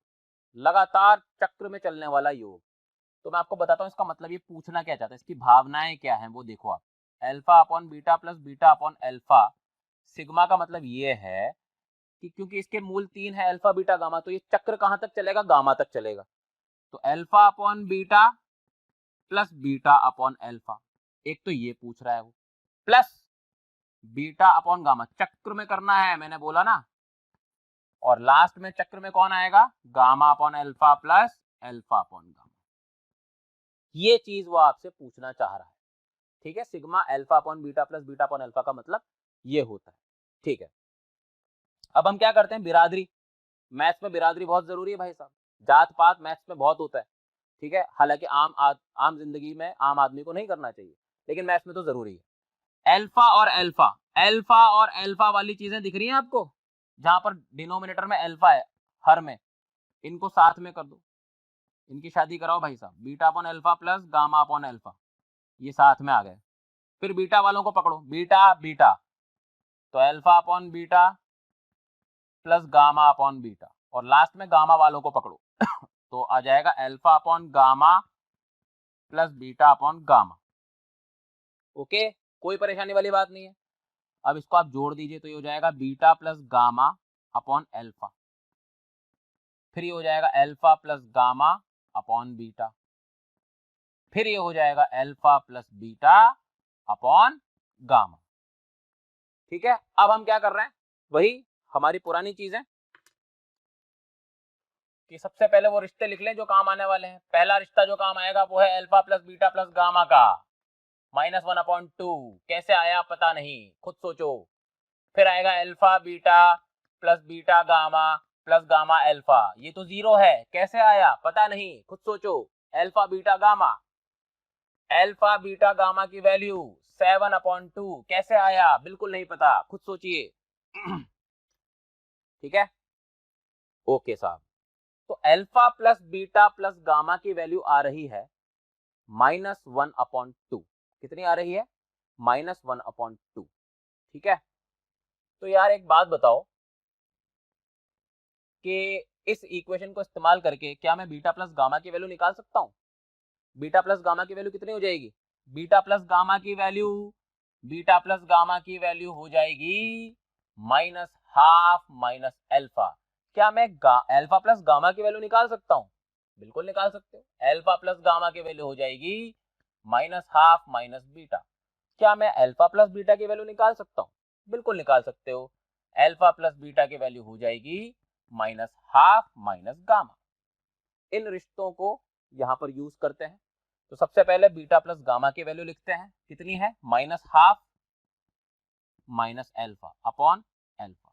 लगातार चक्र में चलने वाला योग। तो मैं आपको बताता हूँ इसका मतलब ये पूछना क्या चाहता है, इसकी भावनाएं क्या है वो देखो आप। Alpha upon beta plus beta upon alpha, sigma का मतलब ये है कि क्योंकि इसके मूल 3 है अल्फा बीटा गामा, तो ये चक्र कहां तक चलेगा, गामा तक चलेगा। तो alpha upon beta plus beta upon alpha, एक तो ये पूछ रहा है वो, प्लस बीटा अपॉन गामा, चक्र में करना है मैंने बोला ना, और लास्ट में चक्र में कौन आएगा, gamma upon alpha plus alpha upon gamma. ये चीज वो आपसे पूछना चाह रहा है, ठीक है। Sigma alpha upon beta plus beta upon alpha का मतलब ये होता है, ठीक है। अब हम क्या करते हैं, बिरादरी, मैथ्स में बिरादरी बहुत जरूरी है भाई साहब, जात पात मैथ्स में बहुत होता है, ठीक है। हालांकि आम जिंदगी में आम आदमी को नहीं करना चाहिए, लेकिन मैथ्स में तो जरूरी है। अल्फा और अल्फा, अल्फा और अल्फा वाली चीजें दिख रही हैं आपको, जहां पर डिनोमिनेटर में अल्फा है हर में, इनको साथ में कर दो, इनकी शादी कराओ भाई साहब, beta upon alpha plus gamma upon alpha, ये साथ में आ गए। फिर बीटा वालों को पकड़ो, बीटा बीटा, तो alpha upon beta plus gamma upon beta, और लास्ट में गामा वालों को पकड़ो तो आ जाएगा alpha upon gamma plus beta upon gamma. Okay, कोई परेशानी वाली बात नहीं है। अब इसको आप जोड़ दीजिए तो ये हो जाएगा beta plus gamma upon alpha, फिर ये हो जाएगा alpha plus gamma upon beta, फिर ये हो जाएगा alpha plus beta upon gamma, ठीक है। अब हम क्या कर रहे हैं, वही हमारी पुरानी चीज है कि सबसे पहले वो रिश्ते लिख लें जो काम आने वाले हैं। पहला रिश्ता जो काम आएगा वो है alpha plus beta plus gamma का, -1/2। कैसे आया पता नहीं, खुद सोचो। फिर आएगा alpha beta plus beta gamma plus gamma alpha, ये तो 0 है, कैसे आया पता नहीं, खुद सोचो। Alpha beta gamma, alpha beta gamma की वैल्यू 7/2, कैसे आया बिल्कुल नहीं पता, खुद सोचिए ठीक है, ओके साहब। तो alpha plus beta plus gamma की वैल्यू आ रही है -1/2। कितनी आ रही है, -1/2, ठीक है। तो यार एक बात बताओ कि इस इक्वेशन को इस्तेमाल करके क्या मैं बीटा प्लस गामा की वैल्यू निकाल सकता हूं। बीटा प्लस गामा की वैल्यू कितनी हो जाएगी, बीटा प्लस गामा की वैल्यू, बीटा प्लस गामा की वैल्यू हो जाएगी -12 माइनस अल्फा। क्या मैं अल्फा प्लस गामा की वैल्यू निकाल सकता हूं, बिल्कुल निकाल सकते हो। अल्फा प्लस गामा की वैल्यू हो जाएगी -12 माइनस बीटा। क्या मैं अल्फा प्लस बीटा की वैल्यू निकाल सकता हूं, बिल्कुल निकाल सकते हो। अल्फा प्लस बीटा की वैल्यू हो जाएगी -12 माइनस गामा। इन रिश्तों को यहां पर यूज करते हैं। तो सबसे पहले बीटा प्लस गामा की वैल्यू लिखते हैं, कितनी है, -12 माइनस अल्फा अपॉन अल्फा।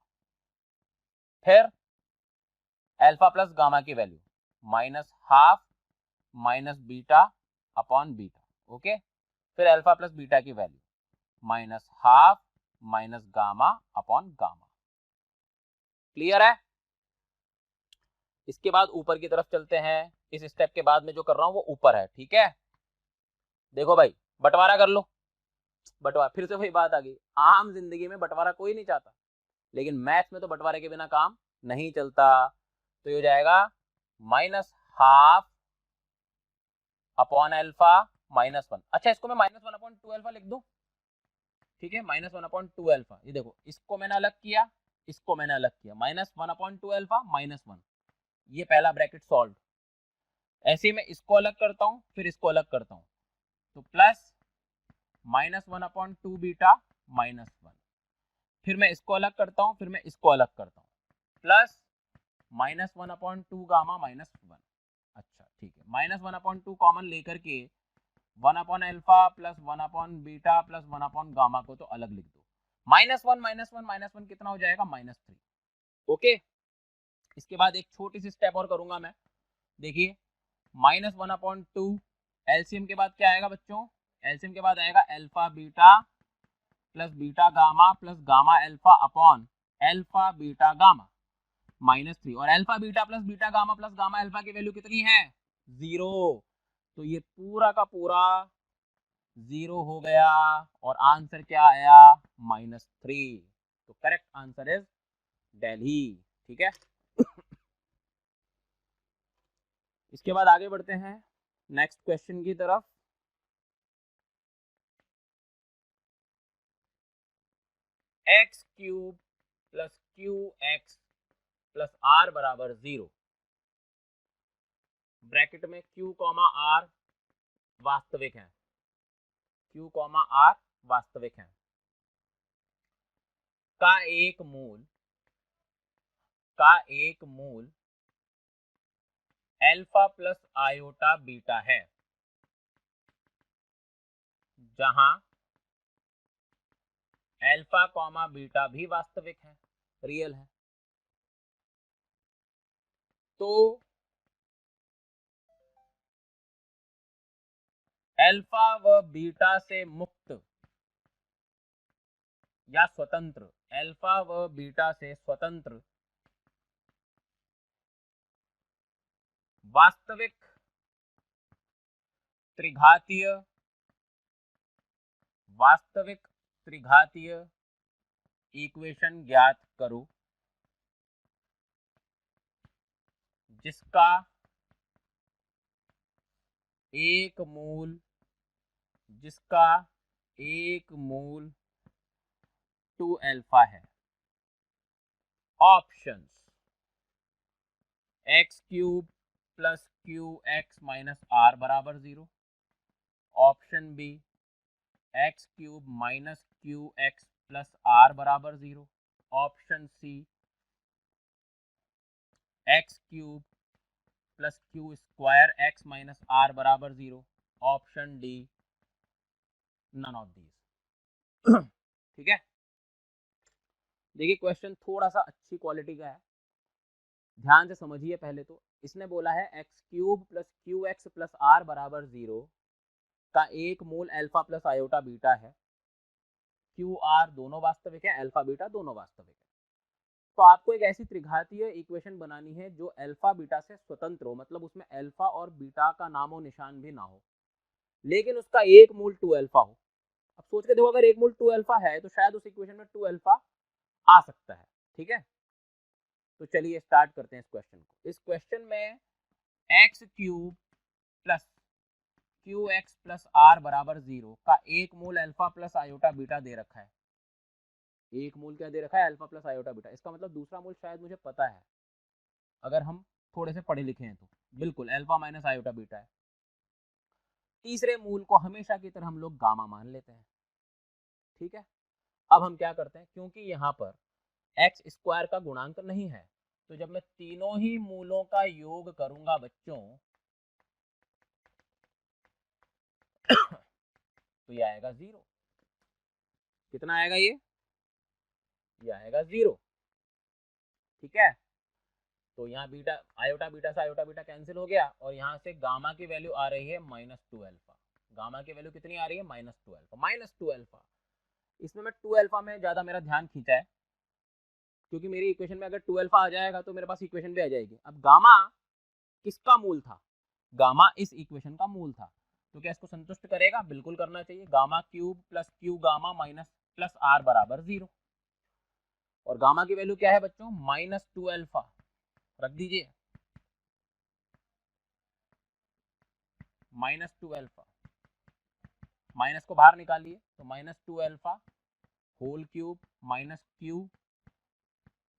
फिर अल्फा प्लस गामा की value -12 minus beta upon beta, okay. फिर अल्फा प्लस बीटा की value -12 minus gamma upon gamma. Clear है। इसके बाद ऊपर की तरफ चलते हैं। इस स्टेप के बाद में जो कर रहा हूं वो ऊपर है, ठीक है। देखो भाई, बंटवारा कर लो। बंटवारा, फिर से वही बात आ गई, आम जिंदगी में बंटवारा कोई नहीं चाहता, लेकिन मैथ्स में तो बंटवारे के बिना काम नहीं चलता। तो ये हो जाएगा -12 अपॉन अल्फा -1। अच्छा, इसको मैं -1/2 अल्फा लिख दूं, ठीक है। -1/2 अल्फा, ये देखो, इसको मैंने अलग किया, इसको मैंने अलग किया, -1/2 अल्फा -1, ये पहला ब्रैकेट सॉल्व। ऐसे ही मैं इसको अलग करता हूं, फिर इसको अलग करता हूं, तो प्लस -1/2 बीटा -1। फिर मैं इसको अलग करता हूं, फिर मैं इसको अलग करता हूं, प्लस -1/2 गामा -1। अच्छा ठीक है, -1/2 कॉमन लेकर के 1 alpha plus 1 beta plus 1 gamma को तो अलग लिख दो। -1 कितना हो जाएगा, -3, ओके। इसके बाद एक छोटी सी स्टेप और करूंगा मैं, देखिए, -1/2 एलसीएम के बाद क्या आएगा बच्चों, एलसीएम के बाद आएगा alpha beta plus beta gamma plus gamma alpha upon alpha beta gamma -3, और alpha beta plus beta gamma plus gamma alpha की वैल्यू कितनी है, 0। तो ये पूरा का पूरा 0 हो गया, और आंसर क्या आया, -3। तो करेक्ट आंसर इज दिल्ली, ठीक है। इसके बाद आगे बढ़ते हैं नेक्स्ट क्वेश्चन की तरफ। x³ plus qx plus r बराबर 0, ब्रैकेट में q, r वास्तविक है, Q, R वास्तविक हैं, का एक मूल अल्फा प्लस आयोटा बीटा है, जहां अल्फा कॉमा बीटा भी वास्तविक है, रियल है। तो अल्फा व बीटा से मुक्त या स्वतंत्र, अल्फा व बीटा से स्वतंत्र वास्तविक त्रिघातीय इक्वेशन ज्ञात करो, जिसका एक मूल 2 अल्फा है। Options x cube plus Q x minus r बराबर 0, option B x cube minus q x plus r बराबर 0, option C x cube plus q square x minus r बराबर 0, option D none of these. ठीक है, देखिए question थोड़ा सा अच्छी quality का है, ध्यान से समझिए। पहले तो इसने बोला है x cube plus Q x plus r बराबर 0 का एक मूल अल्फा प्लस आयोटा बीटा है, क्यू आर दोनों वास्तविक है, अल्फा बीटा दोनों वास्तविक है। तो आपको एक ऐसी त्रिघातीय इक्वेशन बनानी है जो अल्फा बीटा से स्वतंत्र हो, मतलब उसमें अल्फा और बीटा का नामो निशान भी ना हो, लेकिन उसका एक मूल 2 अल्फा हो। अब सोच के देखो, अगर एक मूल 2 अल्फा है तो शायद उस इक्वेशन में 2 अल्फा आ सकता है। ठीक है, तो चलिए स्टार्ट करते हैं इस क्वेश्चन को। इस क्वेश्चन में x cube plus Q x plus r बराबर 0 का एक मूल अल्फा प्लस आयोटा बीटा दे रखा है। एक मूल क्या दे रखा है? Alpha plus iota beta. इसका मतलब दूसरा मूल शायद मुझे पता है, अगर हम थोड़े से पढ़े लिखे हैं तो बिल्कुल अल्फा माइनस आयोटा बीटा है। तीसरे मूल को हमेशा की तरह हम लोग गामा मान लेते हैं। ठीक है, अब हम क्या करते हैं, क्योंकि यहाँ पर एक्स स्क्वायर का गुणांक नहीं है, तो जब मैं तीनों ही मूलों का योग करूंगा बच्चों तो ये आएगा 0। कितना आएगा? ये आएगा 0। ठीक है, तो यहाँ बीटा आयोटा बीटा से आयोटा बीटा कैंसिल हो गया, और यहाँ से गामा की वैल्यू आ रही है -2 अल्फा। गामा की वैल्यू कितनी आ रही है? -2 अल्फा। -2 अल्फा, इसमें मैं 2 अल्फा में ज्यादा मेरा ध्यान खींचा है, क्योंकि मेरी इक्वेशन में अगर 2 अल्फा आ जाएगा तो मेरे पास इक्वेशन भी आ जाएगी। अब गामा किसका मूल था? गामा इस इक्वेशन का मूल था, तो क्या इसको संतुष्ट करेगा? बिल्कुल करना चाहिए। Gamma cube plus q gamma minus plus r बराबर 0, और गामा की वैल्यू क्या है बच्चों? -2 अल्फा। रख दीजिए -2 अल्फा, माइनस को बाहर निकालिए तो -2 alpha whole cube minus q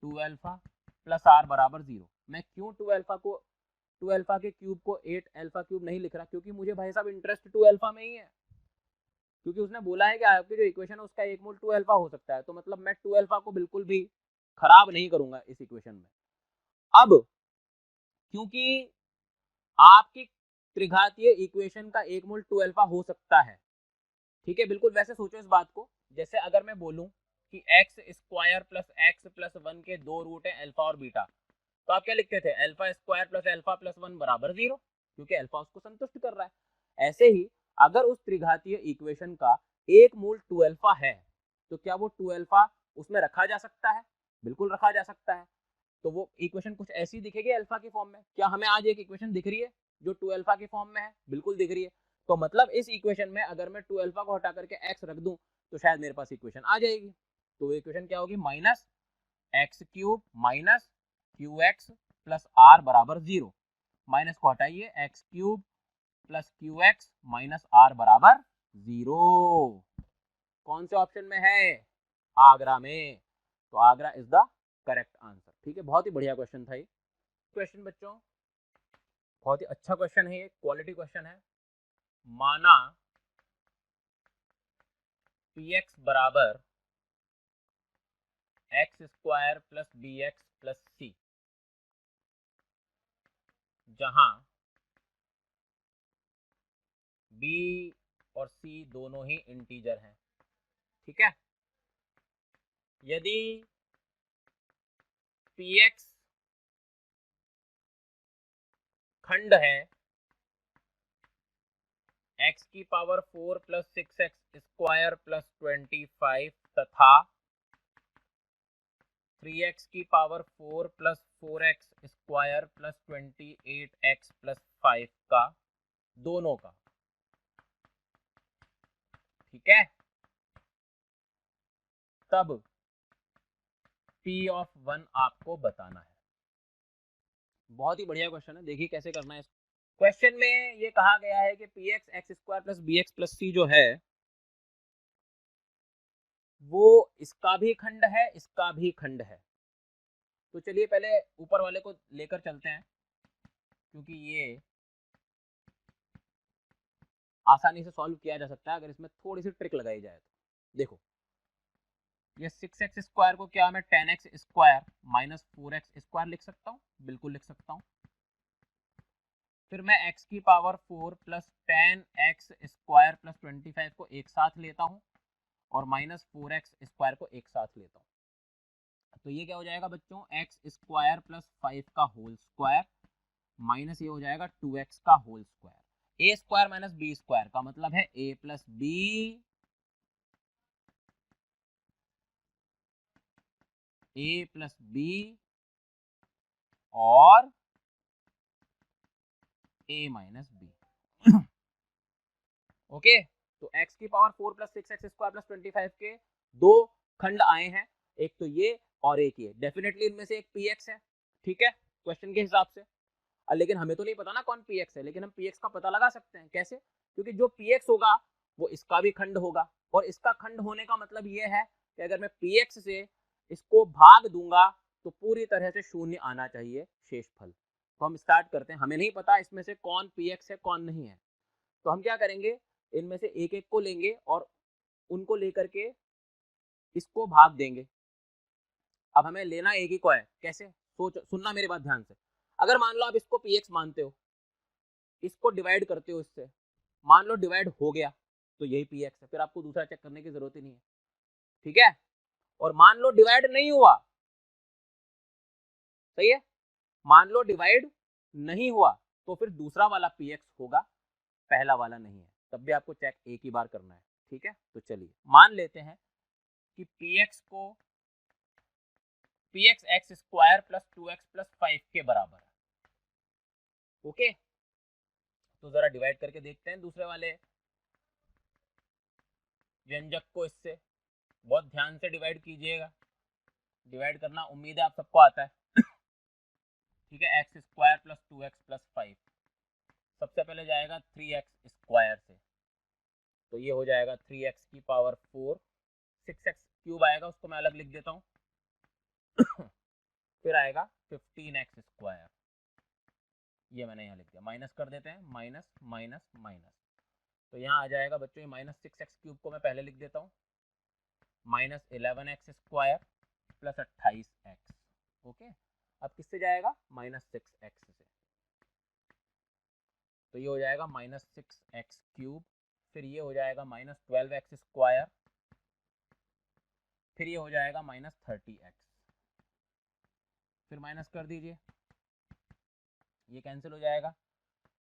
2 alpha plus r बराबर 0। मैं क्यों 2 अल्फा के क्यूब को 8 अल्फा क्यूब नहीं लिख रहा? क्योंकि मुझे भाई साहब इंटरेस्ट 2 अल्फा में ही है, क्योंकि उसने बोला है कि आपकी जो इक्वेशन है उसका एक मूल 2 अल्फा हो सकता है, तो मतलब मैं 2 अल्फा को बिल्कुल भी खराब नहीं करूंगा इस इक्वेशन में। अब क्योंकि आपकी त्रिघातीय इक्वेशन का एक मूल 2 अल्फा हो सकता है, ठीक है, बिल्कुल वैसे सोचो इस बात को, जैसे अगर मैं बोलूं कि X square plus x plus 1 के 2 रूट है अल्फा और बीटा, तो आप क्या लिखते थे? Alpha square plus alpha plus 1 बराबर 0, क्योंकि अल्फा उसको संतुष्ट कर रहा है। ऐसे ही अगर उस त्रिघातीय इक्वेशन का एक मूल 2 अल्फा है, तो क्या वो 2 अल्फा उसमें रखा जा सकता है? बिल्कुल रखा जा सकता है। तो वो इक्वेशन कुछ ऐसी दिखेगी अल्फा की फॉर्म में। क्या हमें आज एक इक्वेशन दिख रही है जो 2 अल्फा की फॉर्म में है? बिल्कुल दिख रही है। तो मतलब इस इक्वेशन में अगर मैं 2 अल्फा को हटा करके एक्स रख दूं तो शायद मेरे पास इक्वेशन आ जाएगी। तो इक्वेशन क्या होगी? Minus x cube minus q x plus r बराबर 0। माइनस को हटाइए, x cube plus Q x minus r बराबर 0। कौन से ऑप्शन में है? आगरा में। तो Agra is the correct answer. ठीक है, बहुत ही बढ़िया क्वेश्चन था ये क्वेश्चन बच्चों, बहुत ही अच्छा क्वेश्चन है ये, क्वालिटी क्वेश्चन है। माना पी एक्स बराबर x square plus B x plus c, जहां b और c दोनों ही इंटीजर हैं। ठीक है, यदि px खंड है x की power 4 plus 6x square plus 25 तथा 3x की power 4 plus 4x square plus 28x plus 5 का, दोनों का। ठीक है, तब p ऑफ 1 आपको बताना है। बहुत ही बढ़िया क्वेश्चन है, देखिए कैसे करना है। क्वेश्चन में ये कहा गया है कि p x x square plus B x plus c जो है वो इसका भी खंड है, इसका भी खंड है। तो चलिए पहले ऊपर वाले को लेकर चलते हैं, क्योंकि ये आसानी से सॉल्व किया जा सकता है अगर इसमें थोड़ी सी ट्रिक लगाई जाए तो। देखो, ये 6x स्क्वायर को क्या मैं 10x square minus 4x square लिख सकता हूँ? बिल्कुल लिख सकता हूँ। फिर मैं x की power 4 plus 10x square plus 25 को एक साथ लेता हूँ और माइनस 4x स्क्वायर को एक साथ लेता हूँ। तो ये क्या हो जाएगा बच्चों, एक्स स्क्वायर प्लस 5 का होल स्क्वायर माइनस ये हो जाएगा 2x का whole square. A square minus b square का मतलब है a plus b, a plus b और a माइनस बी। ओके, तो x की power 4 plus 6x square plus 25 के दो खंड आए हैं, एक तो ये और एक ये। डेफिनेटली इनमें से एक px है। ठीक है, क्वेश्चन के हिसाब से। लेकिन हमें तो नहीं पता ना कौन px है, लेकिन हम px का पता लगा सकते हैं। कैसे? क्योंकि जो px होगा वो इसका भी खंड होगा, और इसका खंड होने का मतलब ये है कि अगर मैं px से इसको भाग दूंगा तो पूरी तरह से शून्य आना चाहिए शेषफल। तो हम स्टार्ट करते हैं। हमें नहीं पता इसमें से कौन px है कौन नहीं है, तो हम क्या करेंगे, इनमें से एक एक को लेंगे और उनको लेकर के इसको भाग देंगे। अब हमें लेना एक ही को है। कैसे? सोच, सुनना मेरी बात ध्यान से। अगर मान लो आप इसको px मानते हो, इसको डिवाइड करते हो इससे, मान लो डिवाइड हो गया तो यही px है, फिर आपको दूसरा चेक करने की जरूरत ही नहीं है। ठीक है, और मान लो डिवाइड नहीं हुआ, सही है, मान लो डिवाइड नहीं हुआ तो फिर दूसरा वाला px होगा, पहला वाला नहीं है, तब भी आपको चेक एक ही बार करना है। ठीक है, तो चलिए मान लेते हैं कि px को px x square plus 2x plus 5 के बराबर है। ओके, तो जरा डिवाइड करके देखते हैं दूसरे वाले व्यंजक को इससे। बहुत ध्यान से डिवाइड कीजिएगा, डिवाइड करना उम्मीद है आप सबको आता है। ठीक है, x square plus 2x plus 5, सबसे पहले जाएगा 3x स्क्वायर से, तो ये हो जाएगा 3x की पावर 4, 6x क्यूब आएगा, उसको मैं अलग लिख देता हूँ। फिर आएगा 15x स्क्वायर, ये मैंने यहाँ लिख दिया, माइनस कर देते हैं, माइनस माइनस माइनस, तो यहाँ आ जाएगा बच्चों ये माइनस 6x क्यूब को मैं पहले लिख देता हूँ, minus 11x square plus 28x। Okay, अब किससे जाएगा, माइनस 6x से, तो ये हो जाएगा माइनस 6x क्यूब, फिर ये हो जाएगा माइनस 12x स्क्वायर, फिर ये हो जाएगा माइनस 30x, फिर माइनस कर दीजिए, ये कैंसिल हो जाएगा,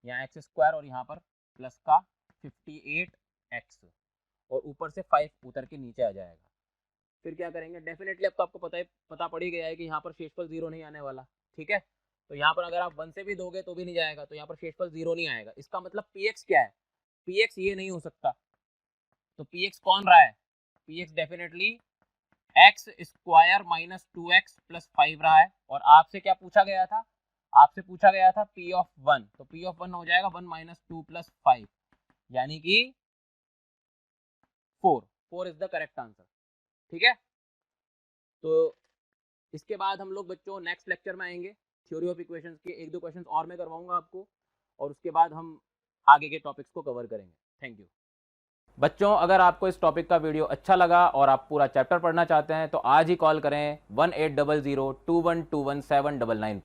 यहाँ एक्स स्क्वायर और यहाँ पर प्लस का 58x, और ऊपर से 5 उतर के नीचे आ जाएगा। फिर क्या करेंगे, डेफिनेटली अब तो आपको पता पड़ ही गया है कि यहाँ पर शेषफल 0 नहीं आने वाला। ठीक है, तो यहाँ पर अगर आप 1 से भी दोगे तो भी नहीं जाएगा, तो यहाँ पर शेषफल 0 नहीं आएगा। इसका मतलब px क्या है, px ये नहीं हो सकता, तो px कौन रहा है, px definitely x square minus 2x plus 5 रहा है। और आपसे क्या पूछा गया था, आपसे पूछा गया था p ऑफ 1, तो p ऑफ 1 हो जाएगा 1 माइनस 2 प्लस 5, यानी कि 4 इज द करेक्ट आंसर। ठीक है, तो इसके बाद हम लोग बच्चों नेक्स्ट लेक्चर में आएंगे, थ्योरी ऑफ इक्वेशंस के एक दो क्वेश्चंस और मैं करवाऊंगा आपको, और उसके बाद हम आगे के टॉपिक्स को कवर करेंगे। Thank you. बच्चों अगर आपको इस टॉपिक का वीडियो अच्छा लगा और आप पूरा चैप्टर पढ़ना चाहते हैं तो आज ही कॉल करें 1800 2121 799